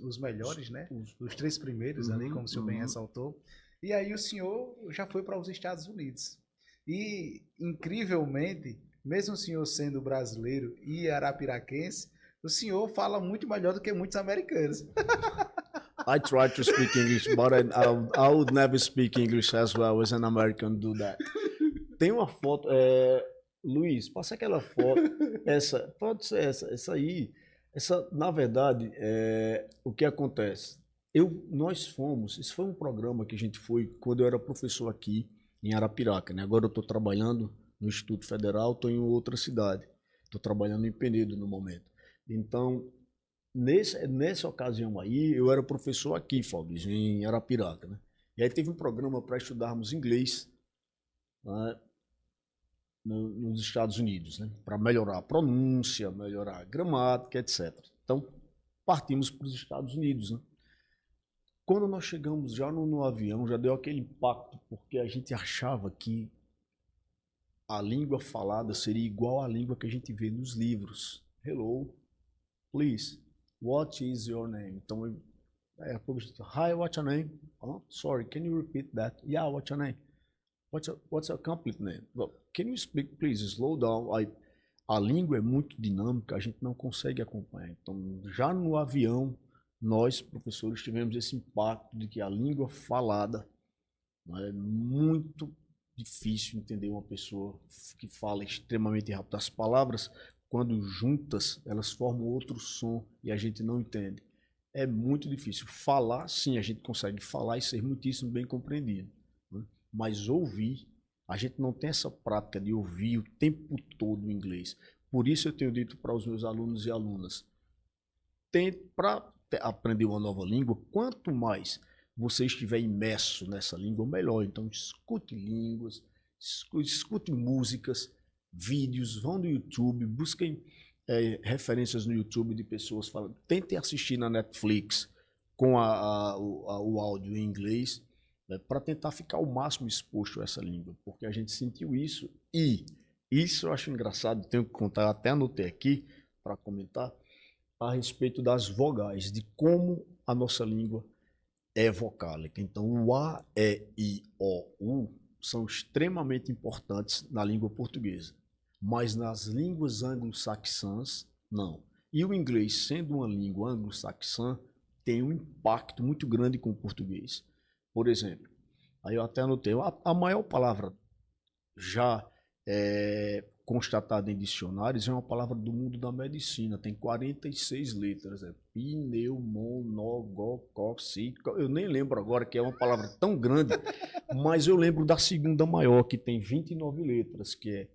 os melhores, né? Os 3 primeiros ali, como o senhor bem ressaltou. E aí o senhor já foi para os Estados Unidos. E, incrivelmente, mesmo o senhor sendo brasileiro e arapiraquense, o senhor fala muito melhor do que muitos americanos. I try to speak English, but I would never speak English as well as an American do that. Tem uma foto, Luiz, passa aquela foto, pode ser essa aí, na verdade, o que acontece? Nós fomos, isso foi um programa que a gente foi quando eu era professor aqui em Arapiraca, né? Agora eu estou trabalhando no Instituto Federal, estou em outra cidade, estou trabalhando em Penedo no momento. Então, nessa ocasião aí, eu era professor aqui, Fábio, em Arapiraca, né? E aí teve um programa para estudarmos inglês, né, nos Estados Unidos, né? Para melhorar a pronúncia, melhorar a gramática, etc. Então, partimos para os Estados Unidos, né? Quando nós chegamos já no avião, já deu aquele impacto, porque a gente achava que a língua falada seria igual à língua que a gente vê nos livros. Hello, please. What is your name? Então, hi, what's your name? Oh, sorry, can you repeat that? Yeah, what's your name? What's your complete name? Well, can you speak, please, slow down? A língua é muito dinâmica, a gente não consegue acompanhar. Então, já no avião, nós, professores, tivemos esse impacto de que a língua falada, né, é muito difícil entender uma pessoa que fala extremamente rápido. As palavras, quando juntas, elas formam outro som e a gente não entende. É muito difícil. Falar, sim, a gente consegue falar e ser muitíssimo bem compreendido. Né? Mas ouvir, a gente não tem essa prática de ouvir o tempo todo o inglês. Por isso eu tenho dito para os meus alunos e alunas, para aprender uma nova língua, quanto mais você estiver imerso nessa língua, melhor. Então, escute línguas, escute músicas, vídeos, vão no YouTube, busquem referências no YouTube de pessoas falando. Tentem assistir na Netflix com o áudio em inglês, né, para tentar ficar o máximo exposto a essa língua, porque a gente sentiu isso. E isso eu acho engraçado, tenho que contar, até anotei aqui para comentar, a respeito das vogais, de como a nossa língua é vocálica. Então, o A, E, I, O, U são extremamente importantes na língua portuguesa, mas nas línguas anglo-saxãs, não. E o inglês, sendo uma língua anglo-saxã, tem um impacto muito grande com o português. Por exemplo, aí eu até anotei, a maior palavra já constatada em dicionários é uma palavra do mundo da medicina, tem 46 letras, pneumonogococcico, eu nem lembro agora, que é uma palavra tão grande, mas eu lembro da segunda maior, que tem 29 letras, que é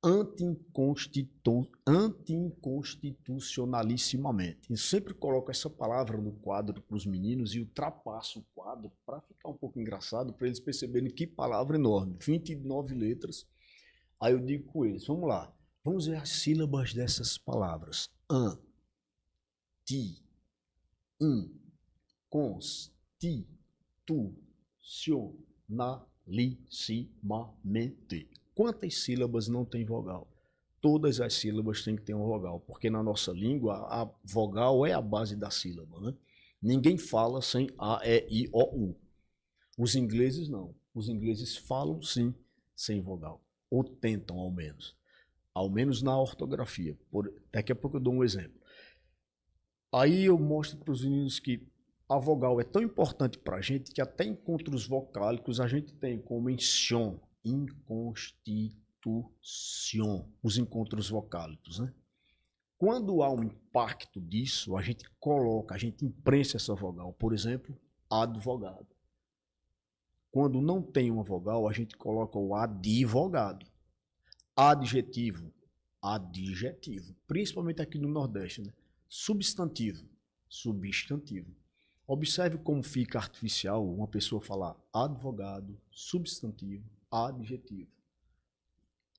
anticonstitucionalissimamente. Eu sempre coloco essa palavra no quadro para os meninos e ultrapasso o quadro para ficar um pouco engraçado, para eles perceberem que palavra enorme. 29 letras. Aí eu digo com eles, vamos lá, vamos ver as sílabas dessas palavras. Constitucionalissimamente. Quantas sílabas não tem vogal? Todas as sílabas têm que ter uma vogal, porque na nossa língua a vogal é a base da sílaba, né? Ninguém fala sem A, E, I, O, U. Os ingleses não. Os ingleses falam sim sem vogal, ou tentam ao menos na ortografia. Daqui a pouco eu dou um exemplo. Aí eu mostro para os meninos que a vogal é tão importante para a gente que até encontros vocálicos a gente tem como inconstituição, os encontros vocálicos, né? Quando há um impacto disso, a gente imprensa essa vogal. Por exemplo, advogado. Quando não tem uma vogal, a gente coloca o advogado. Adjetivo, adjetivo. Principalmente aqui no Nordeste, né? Substantivo, substantivo. Observe como fica artificial uma pessoa falar advogado, substantivo, adjetivo.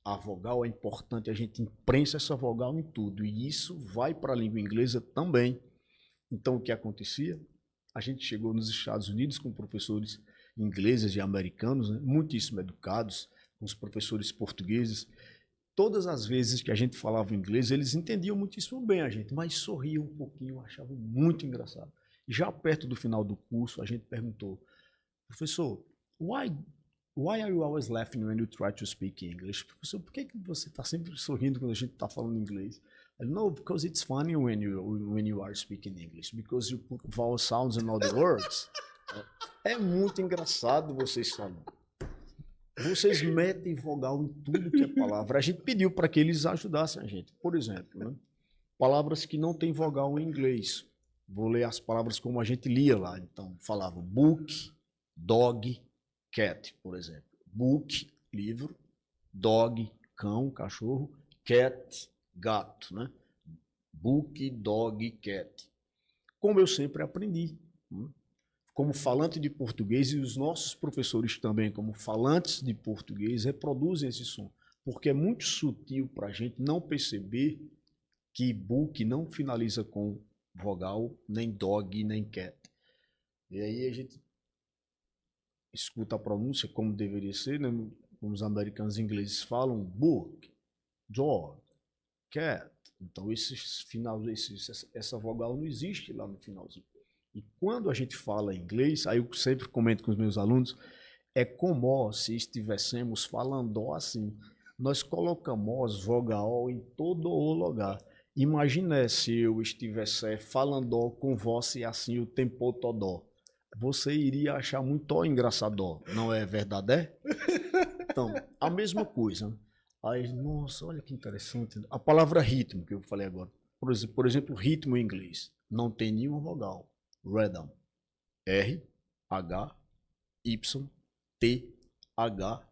A vogal é importante, a gente imprensa essa vogal em tudo, e isso vai para a língua inglesa também. Então, o que acontecia? A gente chegou nos Estados Unidos com professores ingleses e americanos, né, muitíssimo educados, com os professores portugueses. Todas as vezes que a gente falava inglês, eles entendiam muitíssimo bem a gente, mas sorriam um pouquinho, achavam muito engraçado. Já perto do final do curso, a gente perguntou, professor, why are you always laughing when you try to speak English? Professor, por que você está sempre sorrindo quando a gente está falando inglês? Ele, no, because it's funny when you are speaking English, because you put vowel sounds in all the words. É muito engraçado vocês falando. Vocês metem vogal em tudo que é palavra. A gente pediu para que eles ajudassem a gente. Por exemplo, né? Palavras que não tem vogal em inglês. Vou ler as palavras como a gente lia lá. Então, falava book, dog, cat, por exemplo. Book, livro. Dog, cão, cachorro. Cat, gato, né? Book, dog, cat. Como eu sempre aprendi. Como falante de português, e os nossos professores também, como falantes de português, reproduzem esse som. Porque é muito sutil para a gente não perceber que book não finaliza com vogal, nem dog, nem cat. E aí a gente escuta a pronúncia como deveria ser, né? Como os americanos e ingleses falam, book, dog, cat. Então essa vogal não existe lá no finalzinho. E quando a gente fala inglês, aí eu sempre comento com os meus alunos, é como se estivéssemos falando assim. Nós colocamos vogal em todo o lugar. Imagine se eu estivesse falando com você assim o tempo todo. Você iria achar muito engraçado, não é verdade? Então, a mesma coisa. Aí, nossa, olha que interessante. A palavra ritmo, que eu falei agora. Por exemplo, ritmo em inglês. Não tem nenhuma vogal. Rhythm. R, H, Y, T, H,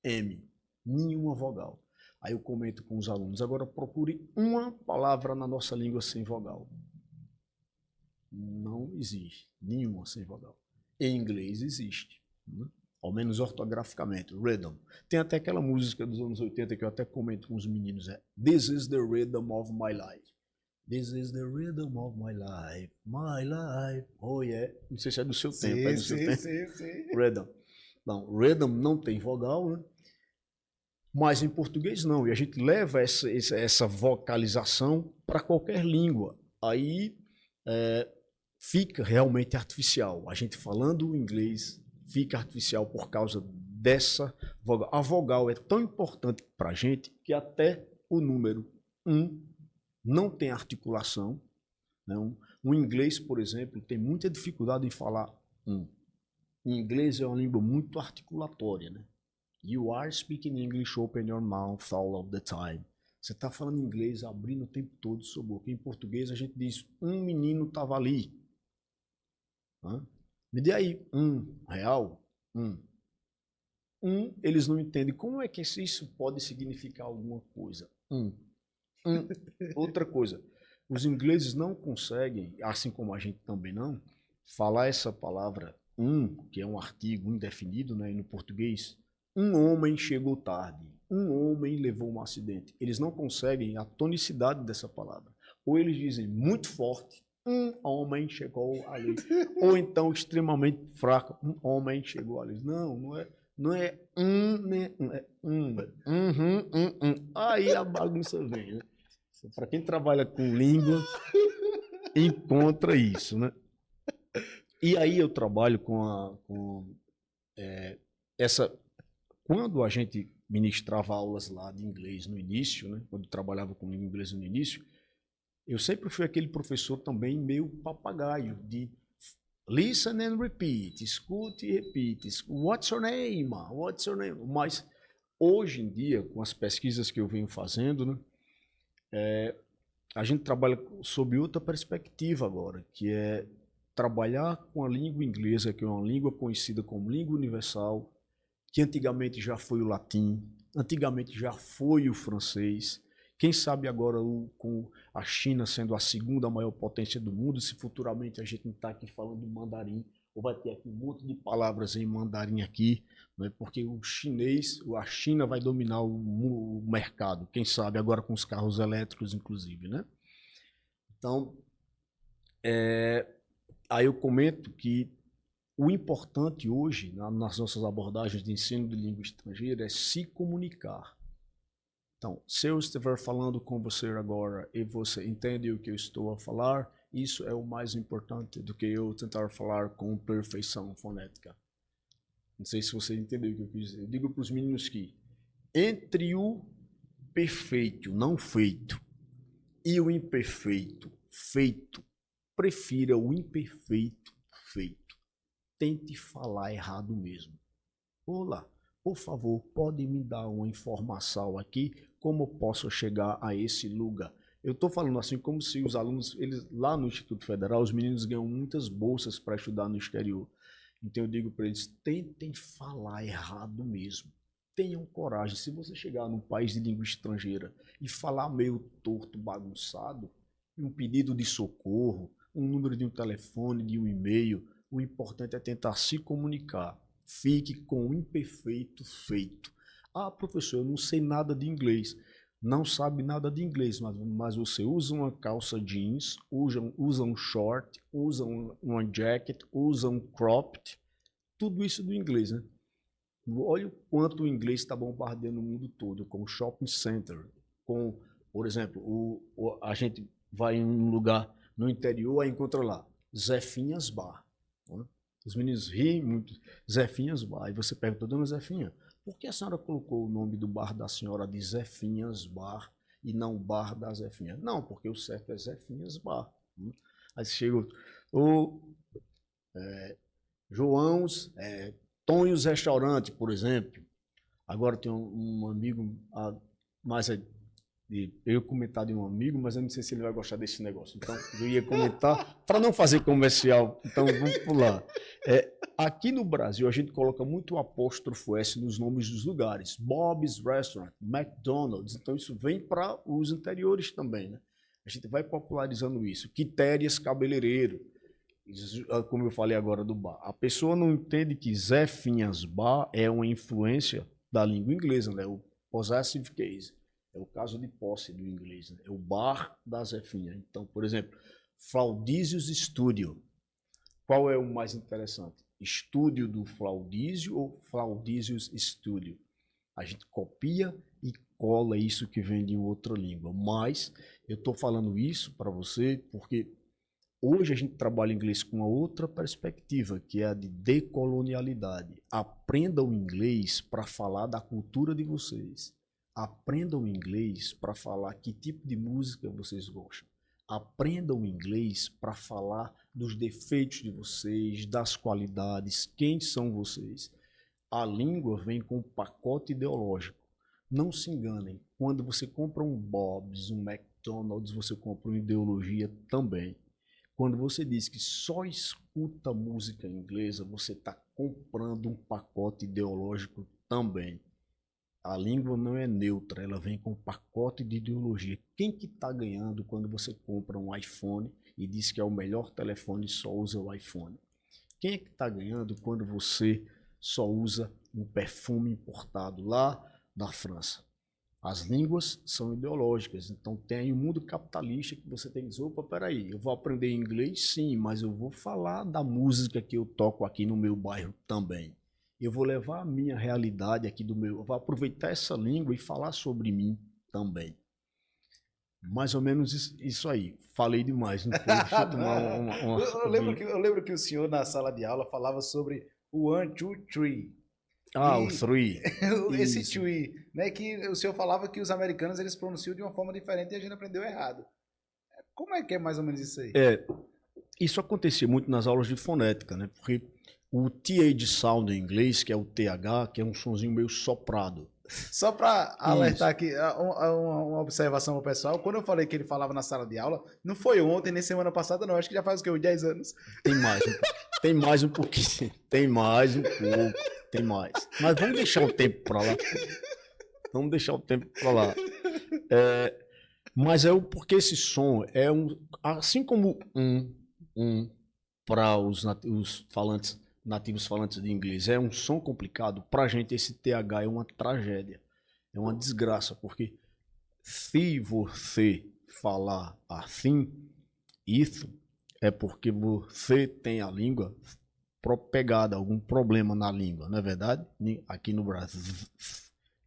M. Nenhuma vogal. Aí eu comento com os alunos, agora procure uma palavra na nossa língua sem vogal. Não existe. Nenhuma sem vogal. Em inglês existe. Né? Ao menos ortograficamente. Rhythm. Tem até aquela música dos anos 80 que eu até comento com os meninos. This is the rhythm of my life. This is the rhythm of my life, oh yeah. Não sei se é do seu tempo, é do seu tempo. Sim. Rhythm. Não, rhythm não tem vogal, né? Mas em português não. E a gente leva essa vocalização para qualquer língua. Aí fica realmente artificial. A gente falando o inglês fica artificial por causa dessa vogal. A vogal é tão importante para a gente que até o número 1 não tem articulação, né? O inglês, por exemplo, tem muita dificuldade em falar um. O inglês é uma língua muito articulatória, né? You are speaking English, open your mouth all of the time. Você está falando inglês abrindo o tempo todo sua boca. Em português a gente diz, um menino estava ali. Me dê aí R$ 1. Eles não entendem. Como é que isso pode significar alguma coisa? Outra coisa. Os ingleses não conseguem, assim como a gente também não, falar essa palavra que é um artigo indefinido, né, no português. Um homem chegou tarde. Um homem levou um acidente. Eles não conseguem a tonicidade dessa palavra. Ou eles dizem muito forte, um homem chegou ali. Ou então extremamente fraco, um homem chegou ali. Não é. Não é né? Aí a bagunça vem, né? Para quem trabalha com língua, encontra isso, né? E aí eu trabalho essa. Quando a gente ministrava aulas lá de inglês no início, né? Quando eu trabalhava com língua inglesa no início, eu sempre fui aquele professor também meio papagaio de listen and repeat, escute e repite. What's your name? What's your name? Mas hoje em dia, com as pesquisas que eu venho fazendo, né? A gente trabalha sob outra perspectiva agora, que é trabalhar com a língua inglesa, que é uma língua conhecida como língua universal, que antigamente já foi o latim, antigamente já foi o francês. Quem sabe agora com a China sendo a segunda maior potência do mundo, se futuramente a gente não está aqui falando mandarim, ou vai ter aqui um monte de palavras em mandarim aqui, né? Porque o chinês, a China vai dominar o mercado, quem sabe agora com os carros elétricos inclusive, né? Então, aí eu comento que o importante hoje, nas nossas abordagens de ensino de língua estrangeira, é se comunicar. Então, se eu estiver falando com você agora e você entende o que eu estou a falar, isso é o mais importante do que eu tentar falar com perfeição fonética. Não sei se você entendeu o que eu quis dizer. Eu digo para os meninos que entre o perfeito, não feito, e o imperfeito, feito, prefira o imperfeito, feito. Tente falar errado mesmo. Olá, por favor, pode me dar uma informação aqui, como posso chegar a esse lugar? Eu estou falando assim como se os alunos, eles lá no Instituto Federal, os meninos ganham muitas bolsas para estudar no exterior. Então eu digo para eles, tentem falar errado mesmo. Tenham coragem. Se você chegar num país de língua estrangeira e falar meio torto, bagunçado, um pedido de socorro, um número de um telefone, de um e-mail, o importante é tentar se comunicar. Fique com o imperfeito feito. Ah, professor, eu não sei nada de inglês. Não sabe nada de inglês, mas você usa uma calça jeans, usa um short, usa uma jacket, usa um cropped, tudo isso do inglês, né? Olha o quanto o inglês está bombardeando o mundo todo, com o shopping center, com, por exemplo, a gente vai em um lugar no interior e encontra lá, Zefinhas Bar. Né? Os meninos riem muito, Zefinhas Bar. E você pergunta, dona Zefinha, por que a senhora colocou o nome do bar da senhora de Zefinhas Bar e não Bar da Zefinha? Não, porque o certo é Zefinhas Bar. Aí chega o João's, Tonhos Restaurante, por exemplo. Agora tem um amigo, mas eu ia comentar de um amigo, mas eu não sei se ele vai gostar desse negócio. Então, eu ia comentar, para não fazer comercial, então vamos pular. Aqui no Brasil, a gente coloca muito o apóstrofo S nos nomes dos lugares. Bob's Restaurant, McDonald's. Então, isso vem para os interiores também, né? A gente vai popularizando isso. Quitérias Cabeleireiro, como eu falei agora do bar. A pessoa não entende que Zefinhas Bar é uma influência da língua inglesa, né? O possessive case. É o caso de posse do inglês, né? É o bar da Zefinha. Então, por exemplo, Flaudísios Studio. Qual é o mais interessante? Estúdio do Flaudísio ou Flaudísios Studio? A gente copia e cola isso que vem de outra língua. Mas eu estou falando isso para você porque hoje a gente trabalha inglês com uma outra perspectiva, que é a de decolonialidade. Aprendam inglês para falar da cultura de vocês. Aprendam inglês para falar que tipo de música vocês gostam. Aprendam inglês para falar dos defeitos de vocês, das qualidades, quem são vocês. A língua vem com um pacote ideológico. Não se enganem, quando você compra um Bob's, um McDonald's, você compra uma ideologia também. Quando você diz que só escuta música inglesa, você está comprando um pacote ideológico também. A língua não é neutra, ela vem com um pacote de ideologia. Quem que está ganhando quando você compra um iPhone e diz que é o melhor telefone e só usa o iPhone? Quem é que está ganhando quando você só usa um perfume importado lá da França? As línguas são ideológicas, então tem aí o mundo capitalista que você tem que dizer, opa, peraí, eu vou aprender inglês sim, mas eu vou falar da música que eu toco aqui no meu bairro também. Eu vou levar a minha realidade aqui do meu, eu vou aproveitar essa língua e falar sobre mim também. Mais ou menos isso aí. Falei demais, não foi? Deixa eu tomar Eu lembro que o senhor na sala de aula falava sobre o one, two, three. Ah, o three. Esse Isso. three, né, que o senhor falava que os americanos eles pronunciam de uma forma diferente e a gente aprendeu errado. Como é que é mais ou menos isso aí? Isso acontecia muito nas aulas de fonética, né? Porque o TH sound em inglês, que é o TH, que é um sonzinho meio soprado. Só para alertar Isso. aqui, uma observação pro pessoal, quando eu falei que ele falava na sala de aula, não foi ontem, nem semana passada, não, acho que já faz o quê, uns 10 anos. Tem mais um pouquinho. Tem mais um pouco. Tem mais. Mas vamos deixar o tempo para lá. Vamos deixar o tempo para lá. Mas porque esse som é assim como para os falantes nativos falantes de inglês é um som complicado, para a gente esse TH é uma tragédia, é uma desgraça, porque se você falar assim, isso é porque você tem a língua pegada, algum problema na língua, não é verdade? Aqui no Brasil,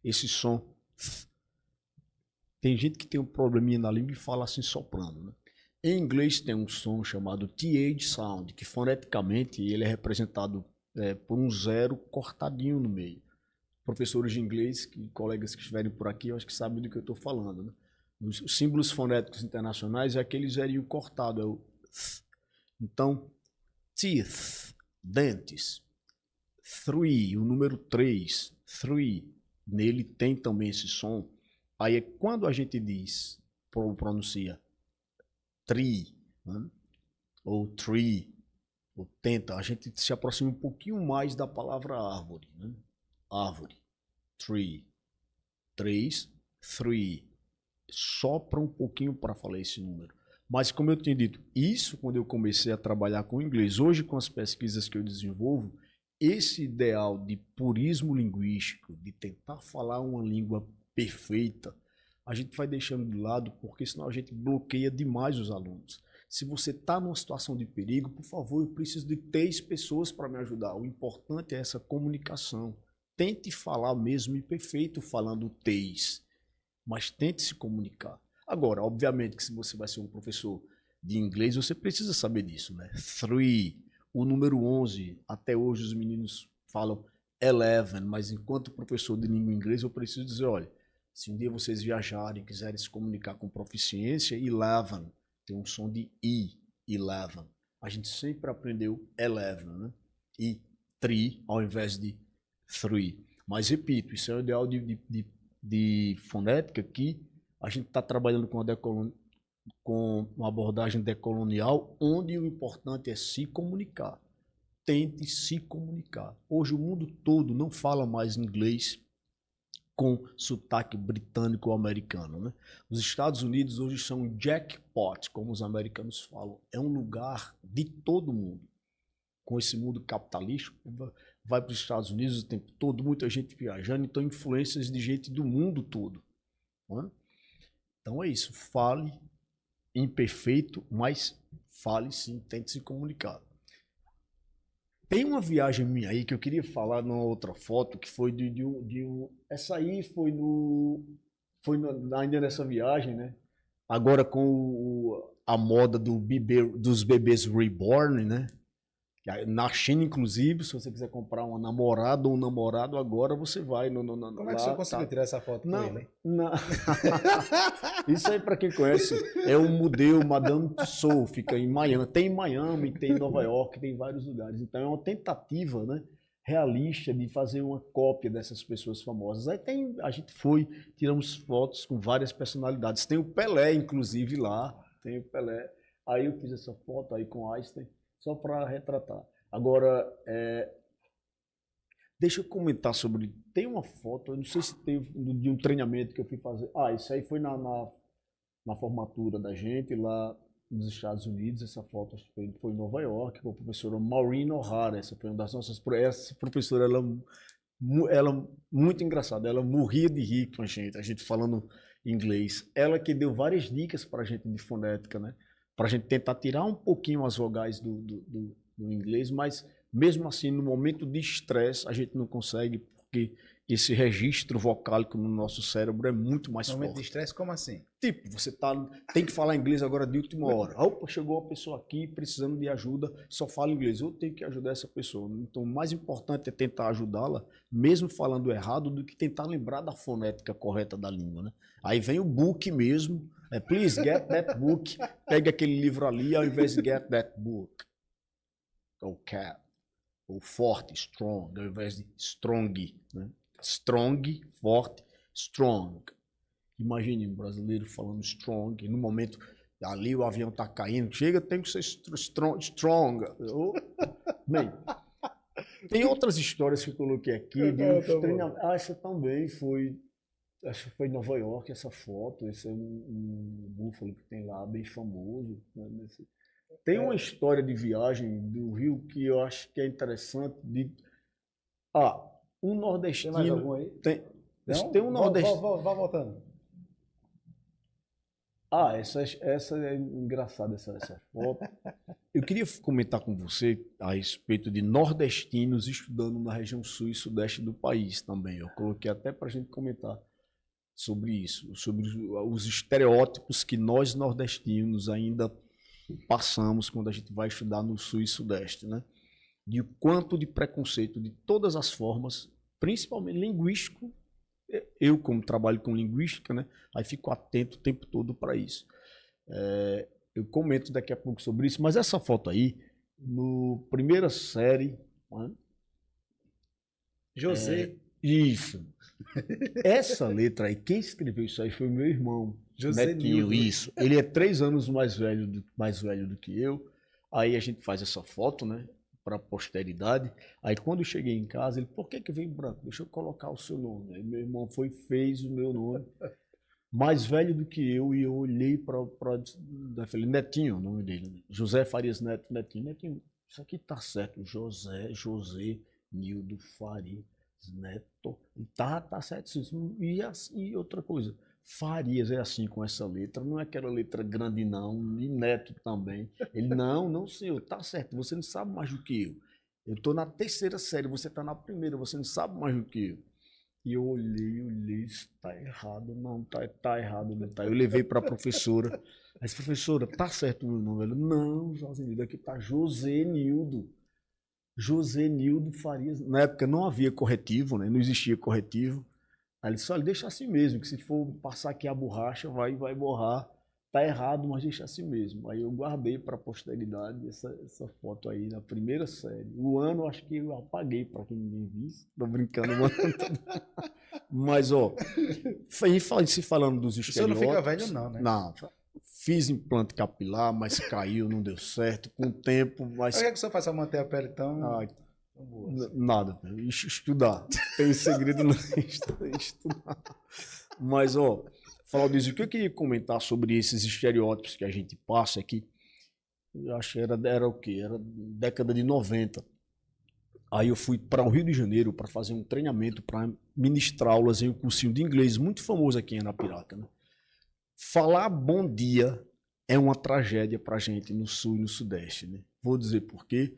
esse som, tem gente que tem um probleminha na língua e fala assim soprando, né? Em inglês tem um som chamado TH sound, que foneticamente ele é representado por um zero cortadinho no meio. Professores de inglês, colegas que estiverem por aqui, eu acho que sabem do que eu estou falando, né? Os símbolos fonéticos internacionais é aquele zerinho cortado, é o então, teeth, dentes, three, o número 3, three, nele tem também esse som. Aí é quando a gente diz, pronuncia tree, né? Ou tree, ou tenta, a gente se aproxima um pouquinho mais da palavra árvore, né? Árvore, tree, 3, three, sopra um pouquinho para falar esse número. Mas como eu tinha dito, isso quando eu comecei a trabalhar com inglês, hoje com as pesquisas que eu desenvolvo, esse ideal de purismo linguístico, de tentar falar uma língua perfeita, a gente vai deixando de lado, porque senão a gente bloqueia demais os alunos. Se você está numa situação de perigo, por favor, eu preciso de 3 pessoas para me ajudar. O importante é essa comunicação. Tente falar mesmo e perfeito falando 3, mas tente se comunicar. Agora, obviamente que se você vai ser um professor de inglês, você precisa saber disso, né? Three, o número 11, até hoje os meninos falam 11, mas enquanto professor de língua inglesa eu preciso dizer, olha, se um dia vocês viajarem e quiserem se comunicar com proficiência, 11, tem um som de I, 11. A gente sempre aprendeu 11, né? E 3 ao invés de 3. Mas repito, isso é o ideal de fonética que a gente está trabalhando com uma abordagem decolonial, onde o importante é se comunicar. Tente se comunicar. Hoje o mundo todo não fala mais inglês com sotaque britânico ou americano, né? Os Estados Unidos hoje são jackpot, como os americanos falam. É um lugar de todo mundo. Com esse mundo capitalista, vai para os Estados Unidos o tempo todo, muita gente viajando, então influências de gente do mundo todo. Né? Então é isso, fale imperfeito, mas fale sim, tente se comunicar. Tem uma viagem minha aí que eu queria falar numa outra foto, que foi essa aí ainda nessa viagem, né? Agora com a moda dos bebês reborn, né? Na China, inclusive, se você quiser comprar uma namorada ou um namorado, agora você vai Como é que o senhor conseguiu tirar essa foto com Não, ele? não. Isso aí, para quem conhece, é o Museu Madame Tussauds, fica em Miami. Tem em Miami, tem em Nova York, tem em vários lugares. Então é uma tentativa, né, realista de fazer uma cópia dessas pessoas famosas. Aí a gente foi, tiramos fotos com várias personalidades. Tem o Pelé, inclusive, lá. Tem o Pelé. Aí eu fiz essa foto aí com Einstein, só para retratar. Agora, deixa eu comentar sobre. Tem uma foto, eu não sei se tem de um treinamento que eu fui fazer. Isso aí foi na formatura da gente lá nos Estados Unidos. Essa foto foi em Nova York, com a professora Maureen O'Hara. Essa foi uma das nossas. Essa professora, ela muito engraçada, ela morria de rir com a gente falando inglês. Ela que deu várias dicas para a gente de fonética, né? Para a gente tentar tirar um pouquinho as vogais do inglês, mas mesmo assim, no momento de estresse, a gente não consegue, porque esse registro vocálico no nosso cérebro é muito mais No momento de forte. estresse, como assim? Tipo, você tem que falar inglês agora de última hora. Opa, chegou uma pessoa aqui precisando de ajuda, só fala inglês. Eu tenho que ajudar essa pessoa. Então, o mais importante é tentar ajudá-la, mesmo falando errado, do que tentar lembrar da fonética correta da língua, né? Aí vem o book mesmo. Please get that book. Pega aquele livro ali, ao invés de get that book. Ou cat. Ou forte, strong, ao invés de strong, né? Strong, forte, strong. Imagine um brasileiro falando strong, no momento ali o avião está caindo, chega, tem que ser strong. Bem, tem outras histórias que eu coloquei aqui de uns treinamentos. Essa também foi, acho que foi em Nova York, essa foto, esse é um búfalo que tem lá, bem famoso, né, tem uma história de viagem do Rio que eu acho que é interessante. Um nordestino. Tem mais algum aí? Tem um nordestino. Vá voltando. Essa é engraçada, essa foto. Eu queria comentar com você a respeito de nordestinos estudando na região sul e sudeste do país também. Eu coloquei até para a gente comentar sobre isso, sobre os estereótipos que nós nordestinos ainda passamos quando a gente vai estudar no sul e sudeste, né? De quanto de preconceito de todas as formas, principalmente linguístico. Eu, como trabalho com linguística, né, aí fico atento o tempo todo para isso. Eu comento daqui a pouco sobre isso, mas essa foto aí, no primeira série... Né, José. Isso. Essa letra aí, quem escreveu isso aí foi o meu irmão, José Netinho, Nildo. isso. Ele é 3 anos mais velho do que eu. Aí a gente faz essa foto, né, para a posteridade. Aí quando eu cheguei em casa, ele, por que veio em branco? Deixa eu colocar o seu nome. Aí meu irmão fez o meu nome, mais velho do que eu, e eu olhei para falei, Netinho, o nome dele, né? José Farias Neto, Netinho, isso aqui tá certo, José Nildo Farias Neto, tá certo, e outra coisa, Farias é assim com essa letra, não é aquela letra grande não, e Neto também. Ele, não senhor, tá certo, você não sabe mais do que eu. Eu tô na 3ª série, você tá na 1ª, você não sabe mais do que eu. E eu olhei, isso tá errado, não, tá errado, não tá. Eu levei pra professora, mas professora, tá certo o meu nome? Ela, não, José Nildo, aqui tá José Nildo Farias. Na época não havia corretivo, né? Não existia corretivo. Aí ele disse, olha, deixa assim mesmo, que se for passar aqui a borracha, vai borrar. Tá errado, mas deixa assim mesmo. Aí eu guardei para a posteridade essa foto aí na primeira série. O ano acho que eu apaguei para quem ninguém visse. Tô brincando, mano. Mas, ó, se falando dos estereótipos... O senhor não fica velho não, né? Não, fiz implante capilar, mas caiu, não deu certo. Com o tempo, mas... O que é que o senhor faz para manter a pele tão... Ai, boa assim? nada, estudar. Tem segredo não estudar. Mas, ó, falar disso, o que eu queria comentar sobre esses estereótipos que a gente passa aqui, eu acho que era o quê? Era década de 90. Aí eu fui para o Rio de Janeiro para fazer um treinamento para ministrar aulas em um cursinho de inglês muito famoso aqui em Arapiraca, né? Falar bom dia é uma tragédia para a gente no sul e no sudeste, né? Vou dizer por quê.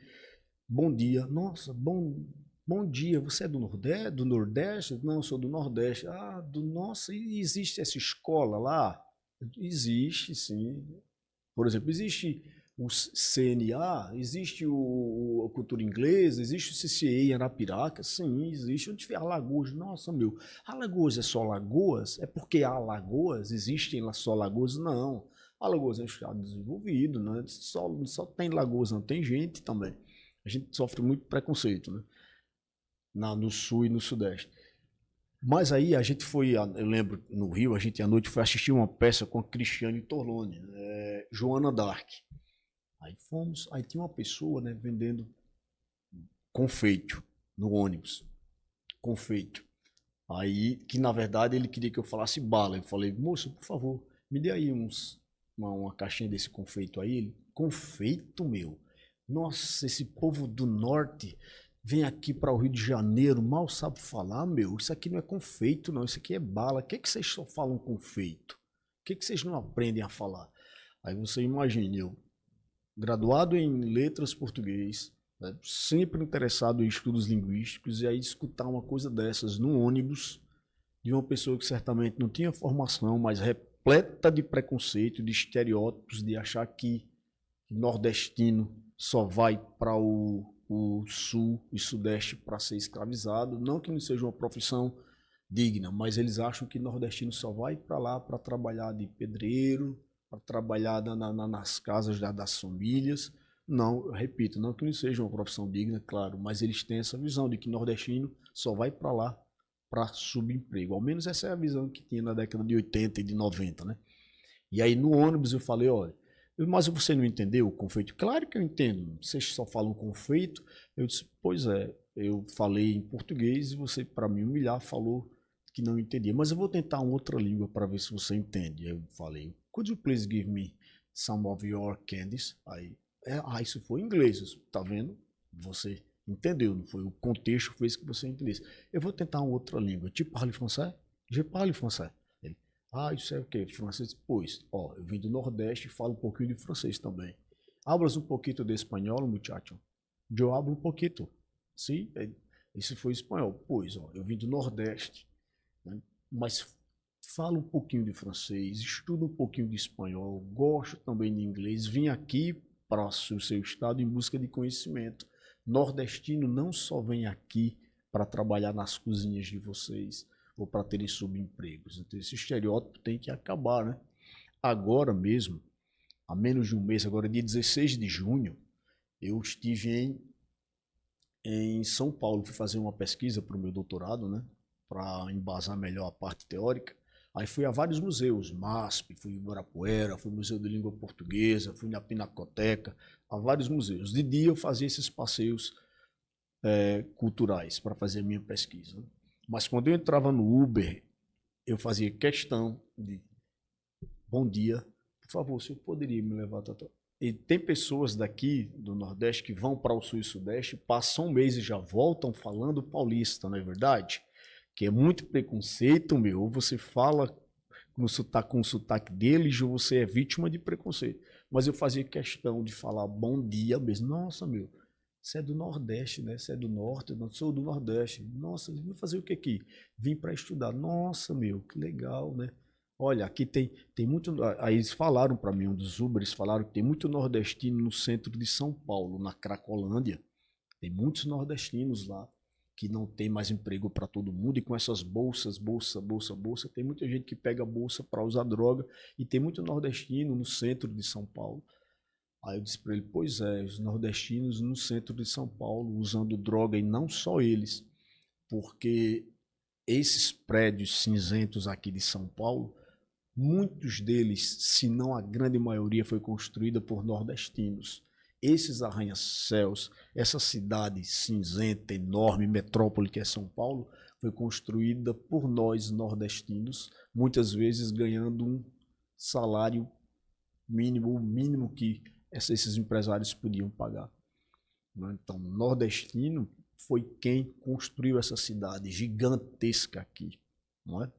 Bom dia. Nossa, bom dia. Você é do Nordeste? Do Nordeste? Não, eu sou do Nordeste. Nossa, e existe essa escola lá? Existe, sim. Por exemplo, existe o CNA, existe a cultura inglesa, existe o CCA em Arapiraca, sim, existe. Onde tiver Alagoas, nossa, meu, Alagoas é só Lagoas? É porque há Lagoas? Existem lá só Lagoas? Não. Alagoas é um estado desenvolvido, né? Só tem Lagoas, não tem gente também. A gente sofre muito preconceito, né? No sul e no sudeste. Mas aí a gente foi, eu lembro, no Rio, a gente à noite foi assistir uma peça com a Cristiane Torlone, Joana d'Arc. Aí fomos, aí tinha uma pessoa, né, vendendo confeito no ônibus. Confeito. Aí, que na verdade ele queria que eu falasse bala. Eu falei, moço, por favor, me dê aí uma caixinha desse confeito aí. Ele, confeito, meu? Nossa, esse povo do norte vem aqui para o Rio de Janeiro, mal sabe falar, meu. Isso aqui não é confeito, não. Isso aqui é bala. O que vocês só falam confeito? O que vocês não aprendem a falar? Aí você imagina, eu graduado em letras português, né, sempre interessado em estudos linguísticos, e aí escutar uma coisa dessas no ônibus de uma pessoa que certamente não tinha formação, mas repleta de preconceito, de estereótipos, de achar que nordestino só vai para o sul e sudeste para ser escravizado. Não que não seja uma profissão digna, mas eles acham que nordestino só vai para lá para trabalhar de pedreiro, para trabalhar nas casas das famílias. Não, eu repito, não que não seja uma profissão digna, claro, mas eles têm essa visão de que nordestino só vai para lá para subemprego. Ao menos essa é a visão que tinha na década de 80 e de 90, né? E aí no ônibus eu falei, olha, mas você não entendeu o confeito? Claro que eu entendo, vocês só falam confeito. Eu disse, pois é, eu falei em português e você, para me humilhar, falou que não entendia. Mas eu vou tentar uma outra língua para ver se você entende. Eu falei, could you please give me some of your candies? Aí, isso foi em inglês, tá vendo? Você entendeu, não foi? O contexto fez que você entendesse. Eu vou tentar uma outra língua. Tu parles français? Je parle français. Ele, isso é o quê? Francês? Pois, eu vim do Nordeste e falo um pouquinho de francês também. Hablas um pouquinho de espanhol, muchacho? Eu hablo um pouquinho. Sim? Esse foi espanhol. Pois, eu vim do Nordeste, né? Mas falo um pouquinho de francês, estudo um pouquinho de espanhol, gosto também de inglês, vim aqui para o seu estado em busca de conhecimento. Nordestino não só vem aqui para trabalhar nas cozinhas de vocês ou para terem subempregos. Então esse estereótipo tem que acabar, né? Agora mesmo, há menos de um mês, agora dia 16 de junho, eu estive em São Paulo, fui fazer uma pesquisa para o meu doutorado, né? Para embasar melhor a parte teórica. Aí fui a vários museus, MASP, fui em Ibirapuera, fui no Museu de Língua Portuguesa, fui na Pinacoteca, a vários museus. De dia eu fazia esses passeios culturais para fazer a minha pesquisa, né? Mas quando eu entrava no Uber, eu fazia questão de, bom dia, por favor, o senhor poderia me levar, E tem pessoas daqui do Nordeste que vão para o Sul e Sudeste, passam um mês e já voltam falando paulista, não é verdade? Que é muito preconceito, meu. Ou você fala com o sotaque deles, ou você é vítima de preconceito. Mas eu fazia questão de falar bom dia mesmo. Nossa, meu, você é do Nordeste, né? Você é do Norte? Eu não sou do Nordeste. Nossa, vim fazer o que aqui? Vim para estudar. Nossa, meu, que legal, né? Olha, aqui tem muito. Aí eles falaram para mim, um dos Uberes falaram que tem muito nordestino no centro de São Paulo, na Cracolândia. Tem muitos nordestinos lá que não tem mais emprego para todo mundo, e com essas bolsa, tem muita gente que pega bolsa para usar droga, e tem muito nordestino no centro de São Paulo. Aí eu disse para ele, pois é, os nordestinos no centro de São Paulo usando droga, e não só eles, porque esses prédios cinzentos aqui de São Paulo, muitos deles, se não a grande maioria, foi construída por nordestinos. Esses arranha-céus, essa cidade cinzenta, enorme, metrópole que é São Paulo, foi construída por nós nordestinos, muitas vezes ganhando um salário mínimo, o mínimo que esses empresários podiam pagar. Então, nordestino foi quem construiu essa cidade gigantesca aqui, não é?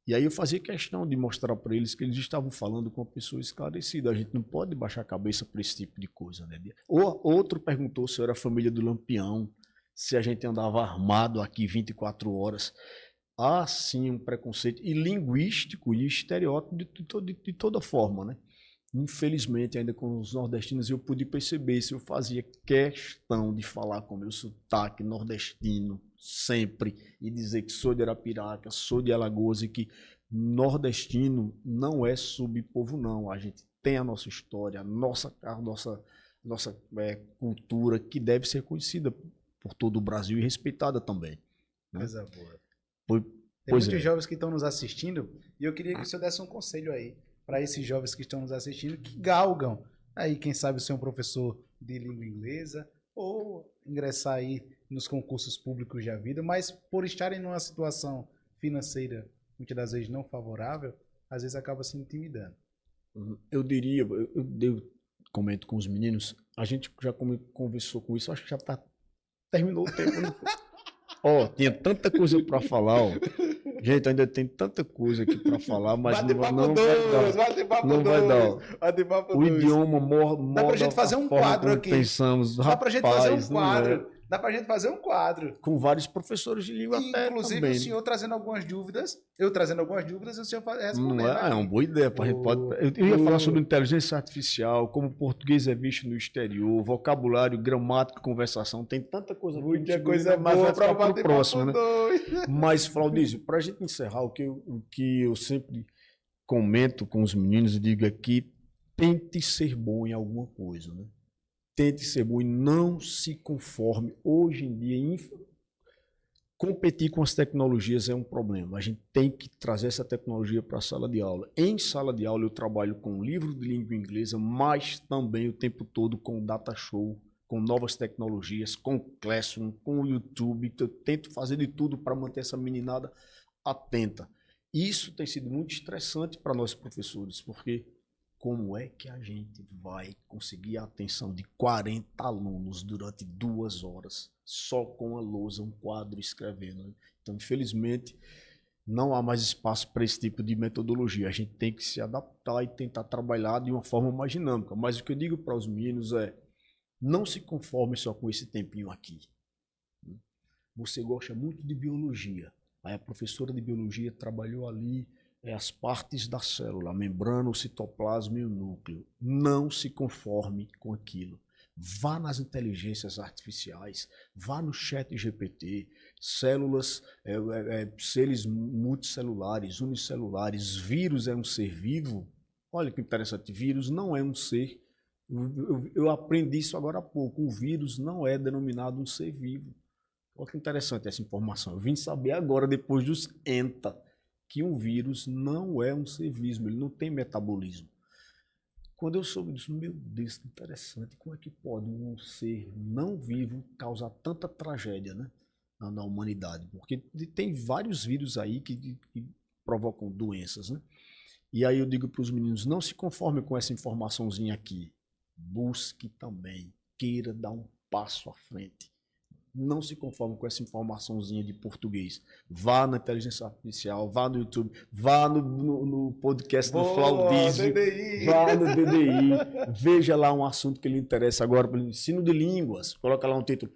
E aí eu fazia questão de mostrar para eles que eles estavam falando com uma pessoa esclarecida. A gente não pode baixar a cabeça para esse tipo de coisa, né? Outro perguntou se eu era família do Lampião, se a gente andava armado aqui 24 horas. Há sim um preconceito e linguístico e estereótipo de toda forma, né? Infelizmente, ainda com os nordestinos, eu pude perceber se eu fazia questão de falar com meu sotaque nordestino sempre e dizer que sou de Arapiraca, sou de Alagoas e que nordestino não é subpovo, não. A gente tem a nossa história, a nossa cultura que deve ser conhecida por todo o Brasil e respeitada também. Né? Coisa boa. Pois, Tem pois muitos é. jovens que estão nos assistindo e eu queria que o senhor desse um conselho aí para esses jovens que estão nos assistindo que galgam aí, quem sabe, ser um professor de língua inglesa ou ingressar aí nos concursos públicos da vida, mas por estarem numa situação financeira muitas das vezes não favorável, às vezes acaba se intimidando. Eu diria, eu comento com os meninos, a gente já conversou com isso, acho que já terminou o tempo. Né? Ó, tinha tanta coisa para falar, ó. Gente, ainda tem tanta coisa aqui para falar, mas não vai dar. Não vai dar. O idioma morre. Dá pra gente fazer um quadro aqui. Pensamos, dá pra gente fazer um quadro. É. Dá pra gente fazer um quadro. Com vários professores de língua até inclusive também. O senhor trazendo algumas dúvidas, eu trazendo algumas dúvidas e o senhor respondendo. Não é uma boa ideia. Eu ia falar sobre inteligência artificial, como o português é visto no exterior, vocabulário, gramática, conversação. Tem tanta coisa. Muita coisa boa para o próximo, né? Mas, Flaudísio, para a gente encerrar, o que eu sempre comento com os meninos e digo aqui, tente ser bom em alguma coisa, né? Tente ser bom e não se conforme. Hoje em dia, competir com as tecnologias é um problema. A gente tem que trazer essa tecnologia para a sala de aula. Em sala de aula eu trabalho com livro de língua inglesa, mas também o tempo todo com data show, com novas tecnologias, com Classroom, com o YouTube. Eu tento fazer de tudo para manter essa meninada atenta. Isso tem sido muito estressante para nós professores, porque como é que a gente vai conseguir a atenção de 40 alunos durante 2 horas, só com a lousa, um quadro escrevendo? Então, infelizmente, não há mais espaço para esse tipo de metodologia. A gente tem que se adaptar e tentar trabalhar de uma forma mais dinâmica. Mas o que eu digo para os meninos é, não se conforme só com esse tempinho aqui. Você gosta muito de biologia. Aí a professora de biologia trabalhou ali as partes da célula, a membrana, o citoplasma e o núcleo. Não se conforme com aquilo. Vá nas inteligências artificiais, vá no chat GPT, células, seres multicelulares, unicelulares, vírus é um ser vivo. Olha que interessante, vírus não é um ser. Eu aprendi isso agora há pouco, um vírus não é denominado um ser vivo. Olha que interessante essa informação. Eu vim saber agora, depois dos ENTA, que um vírus não é um ser vivo, ele não tem metabolismo. Quando eu soube disso, meu Deus, que interessante, como é que pode um ser não vivo causar tanta tragédia, né, na humanidade? Porque tem vários vírus aí que provocam doenças, né? E aí eu digo para os meninos, não se conforme com essa informaçãozinha aqui, busque também, queira dar um passo à frente. Não se conforme com essa informaçãozinha de português. Vá na inteligência artificial, vá no YouTube, vá no podcast do Flaudísio, vá no DDI, veja lá um assunto que lhe interessa agora, para o ensino de línguas. Coloca lá um título,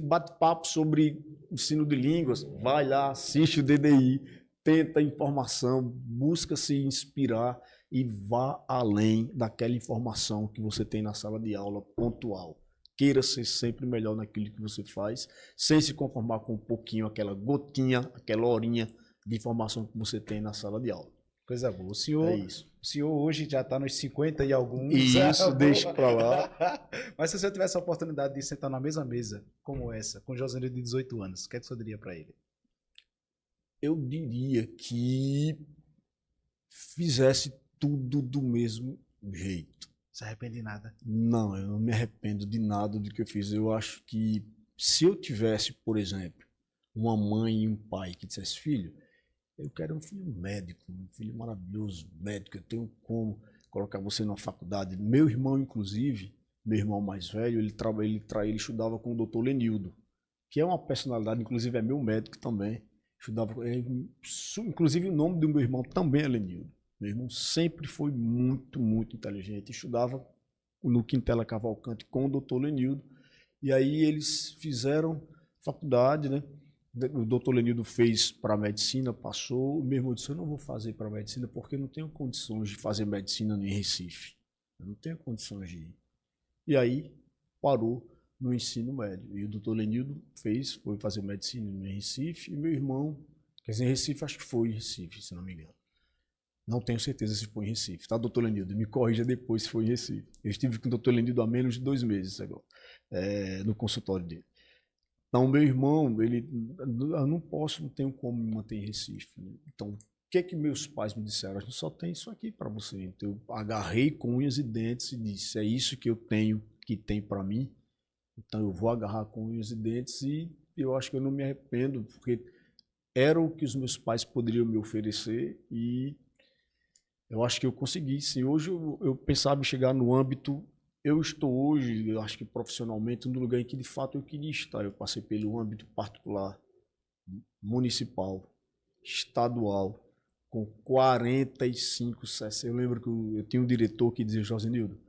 bate-papo sobre ensino de línguas. Vai lá, assiste o DDI, tenta informação, busca se inspirar e vá além daquela informação que você tem na sala de aula pontual. Queira ser sempre melhor naquilo que você faz, sem se conformar com um pouquinho, aquela gotinha, aquela horinha de informação que você tem na sala de aula. Coisa boa. O senhor hoje já está nos 50 e alguns. Isso, deixa para lá. Mas se o senhor tivesse a oportunidade de sentar na mesma mesa como essa, com o Josenildo de 18 anos, o que é que o senhor diria para ele? Eu diria que fizesse tudo do mesmo jeito. Se arrepende de nada? Não, eu não me arrependo de nada do que eu fiz. Eu acho que se eu tivesse, por exemplo, uma mãe e um pai que dissesse, filho, eu quero um filho médico, um filho maravilhoso, médico, eu tenho como colocar você na faculdade. Meu irmão, inclusive, meu irmão mais velho, ele estudava com o Dr. Lenildo, que é uma personalidade, inclusive é meu médico também. Inclusive o nome do meu irmão também é Lenildo. Meu irmão sempre foi muito, muito inteligente. Estudava no Quintela Cavalcante com o doutor Lenildo. E aí eles fizeram faculdade, né? O doutor Lenildo fez para medicina, passou. O meu irmão disse, eu não vou fazer para medicina porque não tenho condições de fazer medicina em Recife. Eu não tenho condições de ir. E aí parou no ensino médio. E o doutor Lenildo foi fazer medicina em Recife, e meu irmão, quer dizer, em Recife, acho que foi em Recife, se não me engano. Não tenho certeza se foi em Recife, tá, doutor Lenildo? Me corrija depois se foi em Recife. Eu estive com o doutor Lenildo há menos de 2 meses agora, no consultório dele. Então, meu irmão, eu não tenho como me manter em Recife. Então, o que é que meus pais me disseram? A gente só tem isso aqui para você. Então, eu agarrei com unhas e dentes e disse, é isso que eu tenho, que tem para mim. Então, eu vou agarrar com unhas e dentes e eu acho que eu não me arrependo, porque era o que os meus pais poderiam me oferecer e eu acho que eu consegui. Sim, hoje eu pensava em chegar no âmbito. Eu estou hoje, eu acho que profissionalmente, no lugar em que de fato eu queria estar. Eu passei pelo âmbito particular, municipal, estadual, com 45 sessões. Eu lembro que eu tinha um diretor que dizia, Josenildo,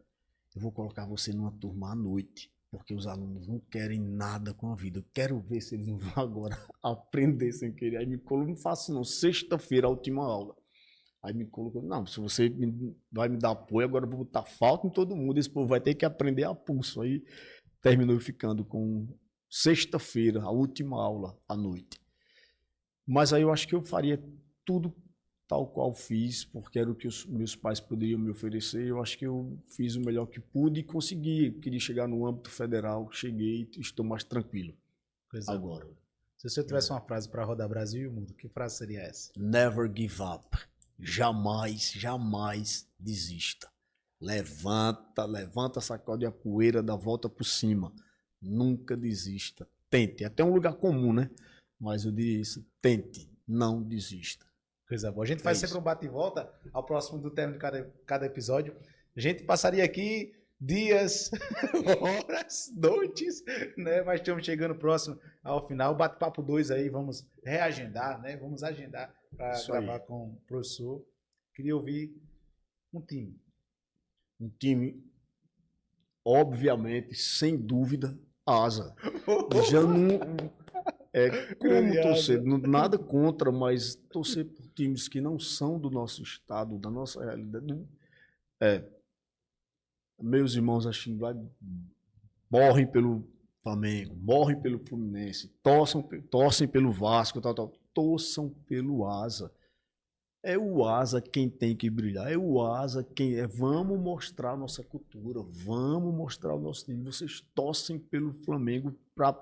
eu vou colocar você numa turma à noite, porque os alunos não querem nada com a vida. Eu quero ver se eles não vão agora aprender sem querer. Aí me colocou, não faço não, sexta-feira, a última aula. Aí me colocou, não, se você vai me dar apoio, agora eu vou botar falta em todo mundo, esse povo vai ter que aprender a pulso. Aí terminou ficando com sexta-feira, a última aula à noite. Mas aí eu acho que eu faria tudo tal qual fiz, porque era o que os meus pais poderiam me oferecer. Eu acho que eu fiz o melhor que pude e consegui. Queria chegar no âmbito federal, cheguei e estou mais tranquilo. Coisa agora. boa. Se você tivesse uma frase para rodar Brasil e o mundo, que frase seria essa? Never give up. Jamais, jamais desista. Levanta, sacode a poeira, dá a volta por cima. Nunca desista. Tente. É até um lugar comum, né? Mas eu disse, tente, não desista. Coisa boa. A gente faz sempre um bate e volta ao próximo do término de cada episódio. A gente passaria aqui dias, horas, noites, né? Mas estamos chegando próximo ao final. Bate-papo 2 aí, vamos reagendar, né? Vamos agendar para gravar com o professor. Queria ouvir um time. Um time, obviamente, sem dúvida, asa. Já não... como torcer, nada contra, mas torcer por times que não são do nosso estado, da nossa realidade. Meus irmãos acho que morrem pelo Flamengo, morrem pelo Fluminense, torcem pelo Vasco, torçam pelo Asa. É o Asa quem tem que brilhar, é o Asa quem é. Vamos mostrar a nossa cultura, vamos mostrar o nosso time. Vocês torcem pelo Flamengo para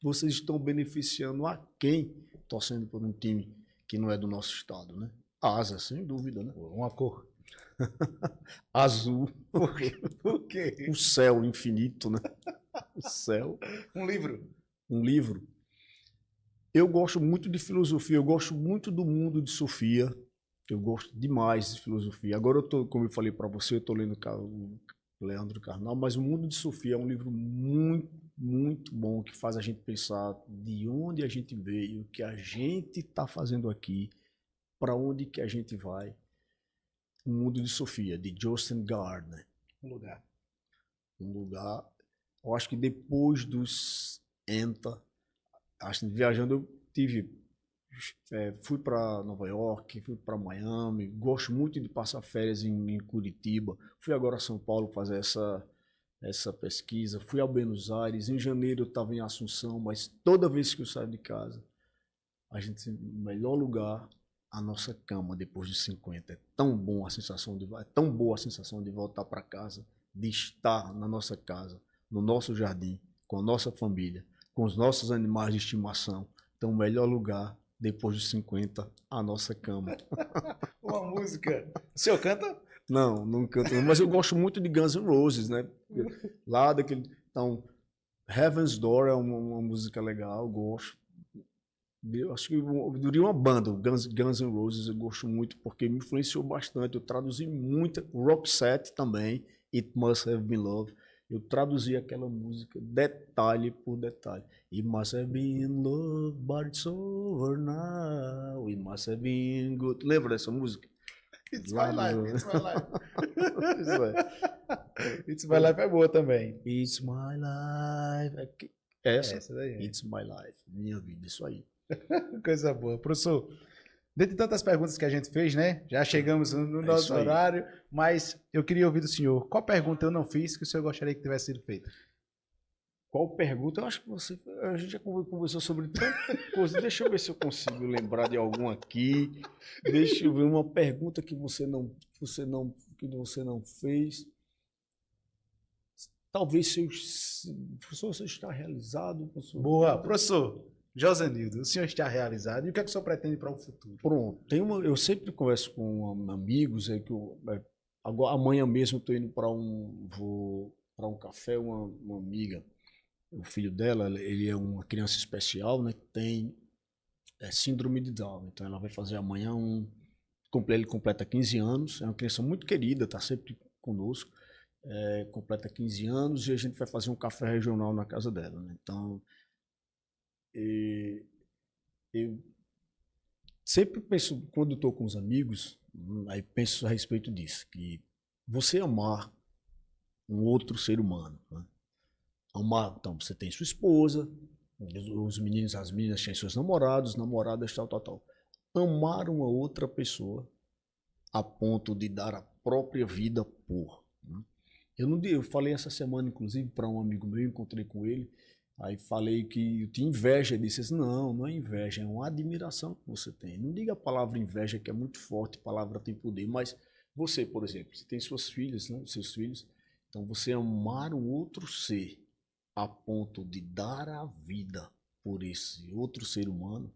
vocês estão beneficiando a quem torcendo por um time que não é do nosso estado, né? Asa, sem dúvida, né? Uma cor. Azul. Por quê? Por quê? O céu infinito, né? O céu. Um livro. Um livro. Eu gosto muito de filosofia, eu gosto muito do mundo de Sofia. Eu gosto demais de filosofia. Agora como eu falei para você, eu estou lendo o Leandro Carnal, mas o Mundo de Sofia é um livro muito, muito bom que faz a gente pensar de onde a gente veio, o que a gente está fazendo aqui, para onde que a gente vai. O Mundo de Sofia, de Justin Gardner. Um lugar. Eu acho que depois dos ENTA, viajando eu fui para Nova York, fui para Miami, gosto muito de passar férias em Curitiba, fui agora a São Paulo fazer essa pesquisa, fui a Buenos Aires, em janeiro eu estava em Assunção, mas toda vez que eu saio de casa, o melhor lugar, a nossa cama depois de 50, é tão boa a sensação de voltar para casa, de estar na nossa casa, no nosso jardim, com a nossa família, com os nossos animais de estimação. Então, o melhor lugar, depois dos 50, a nossa cama. Uma música. O senhor canta? Não canto, mas eu gosto muito de Guns N' Roses, né? Lá daquele... Então, Heaven's Door é uma música legal, eu gosto. Eu acho que eu diria uma banda, Guns N' Roses, eu gosto muito, porque me influenciou bastante. Eu traduzi muita... Roxette também, It Must Have Been Love. Eu traduzi aquela música detalhe por detalhe. It must have been love, but it's over now. It must have been good. Lembra dessa música? It's My Life, It's My Life. It's My Life é boa também. It's My Life. Essa daí. It's My Life. Minha vida, isso aí. Coisa boa. Professor, Dentre tantas perguntas que a gente fez, né? Já chegamos no nosso horário, mas eu queria ouvir do senhor. Qual pergunta eu não fiz que o senhor gostaria que tivesse sido feita? Qual pergunta? Eu acho que a gente já conversou sobre tanta coisa. Deixa eu ver se eu consigo lembrar de alguma aqui. Deixa eu ver uma pergunta que você não fez. Talvez professor, você está realizado? Professor? Boa, professor Josenildo, o senhor está realizado e o que é que o senhor pretende para o futuro? Pronto. Eu sempre converso com amigos, agora, amanhã mesmo estou indo vou para um café, uma amiga, o filho dela, ele é uma criança especial, né, que tem síndrome de Down, então ela vai fazer amanhã ele completa 15 anos, é uma criança muito querida, está sempre conosco, completa 15 anos e a gente vai fazer um café regional na casa dela, né? Então, eu sempre penso, quando estou com os amigos, aí penso a respeito disso, que você amar um outro ser humano, né? Amar, então você tem sua esposa, os meninos, as meninas têm seus namorados, namoradas, tal. Amar uma outra pessoa a ponto de dar a própria vida por, né? Eu falei essa semana, inclusive, para um amigo meu, encontrei com ele, aí falei que eu tinha inveja, ele disse assim, não é inveja, é uma admiração que você tem. Não diga a palavra inveja, que é muito forte, a palavra tem poder, mas você, por exemplo, você tem suas filhas, né, seus filhos, então você amar um outro ser a ponto de dar a vida por esse outro ser humano,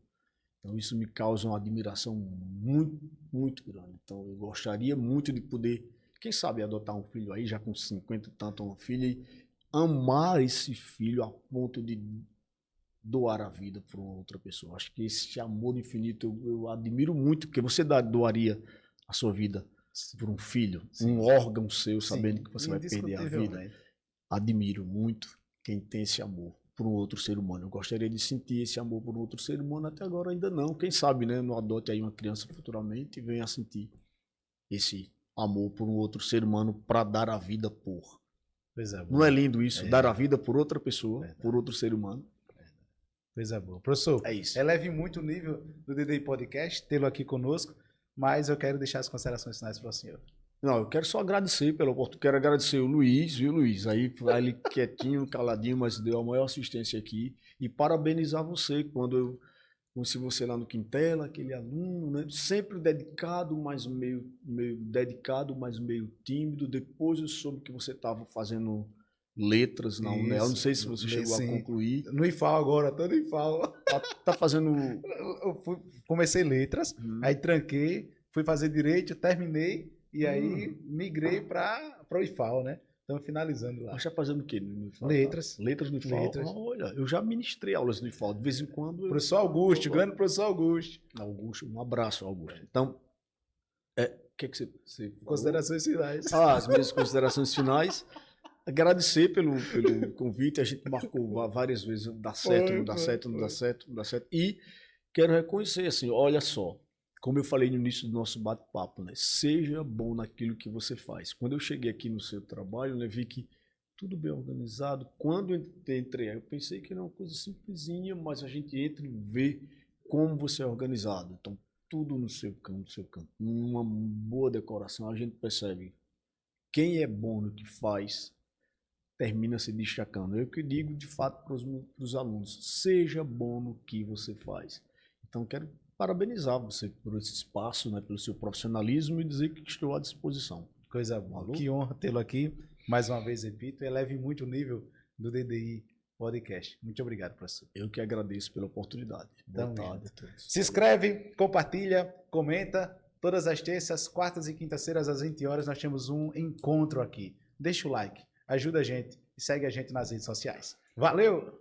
então isso me causa uma admiração muito, muito grande. Então eu gostaria muito de poder, quem sabe, adotar um filho aí, já com 50 e tanto, uma filha, e amar esse filho a ponto de doar a vida para uma outra pessoa. Acho que esse amor infinito eu admiro muito, porque você doaria a sua vida por um filho, sim, um órgão seu, sabendo que você vai perder a vida. Admiro muito quem tem esse amor por um outro ser humano. Eu gostaria de sentir esse amor por um outro ser humano, até agora ainda não. Quem sabe, né, não adote aí uma criança futuramente e venha a sentir esse amor por um outro ser humano para dar a vida por. Não é lindo isso? Dar a vida por outra pessoa, por outro ser humano. Coisa boa. Professor, é isso. Eleve muito o nível do DDI Podcast, tê-lo aqui conosco, mas eu quero deixar as considerações finais para o senhor. Não, eu quero só agradecer pela oportunidade. Quero agradecer o Luiz, viu, Luiz? Aí ele quietinho, caladinho, mas deu a maior assistência aqui. E parabenizar você quando eu conheci você lá no Quintela, aquele aluno, né? Sempre dedicado, mas meio dedicado, mas meio tímido. Depois eu soube que você estava fazendo letras na UNEL. Não sei se você chegou a concluir. No IFAL agora, tô no IFAL. Tá fazendo... Comecei letras, aí tranquei, fui fazer direito, terminei. E aí migrei para o IFAL, né? Estamos finalizando lá. Você está fazendo o quê no IFAL? Letras. Letras no IFAL? Letras. Olha, eu já ministrei aulas no IFAL. De vez em quando... Professor Augusto, grande professor Augusto. Augusto, um abraço, Augusto. Então, o que você considerações finais. As minhas considerações finais. Agradecer pelo convite. A gente marcou várias vezes. Dá certo, não dá certo, não dá certo, não dá certo. E quero reconhecer, assim, olha só. Como eu falei no início do nosso bate-papo, né? Seja bom naquilo que você faz. Quando eu cheguei aqui no seu trabalho, né, vi que tudo bem organizado. Quando eu entrei, eu pensei que era uma coisa simplesinha, mas a gente entra e vê como você é organizado. Então, tudo no seu canto. Uma boa decoração, a gente percebe quem é bom no que faz, termina se destacando. Eu que digo, de fato, para os alunos, seja bom no que você faz. Então, quero parabenizar você por esse espaço, né, pelo seu profissionalismo e dizer que estou à disposição. Coisa boa. Alô? Que honra tê-lo aqui. Mais uma vez, repito, eleve muito o nível do DDI Podcast. Muito obrigado, professor. Eu que agradeço pela oportunidade. Boa tarde a todos. Se inscreve, compartilha, comenta. Todas as terças, quartas e quintas-feiras, às 20 horas, nós temos um encontro aqui. Deixa o like, ajuda a gente e segue a gente nas redes sociais. Valeu!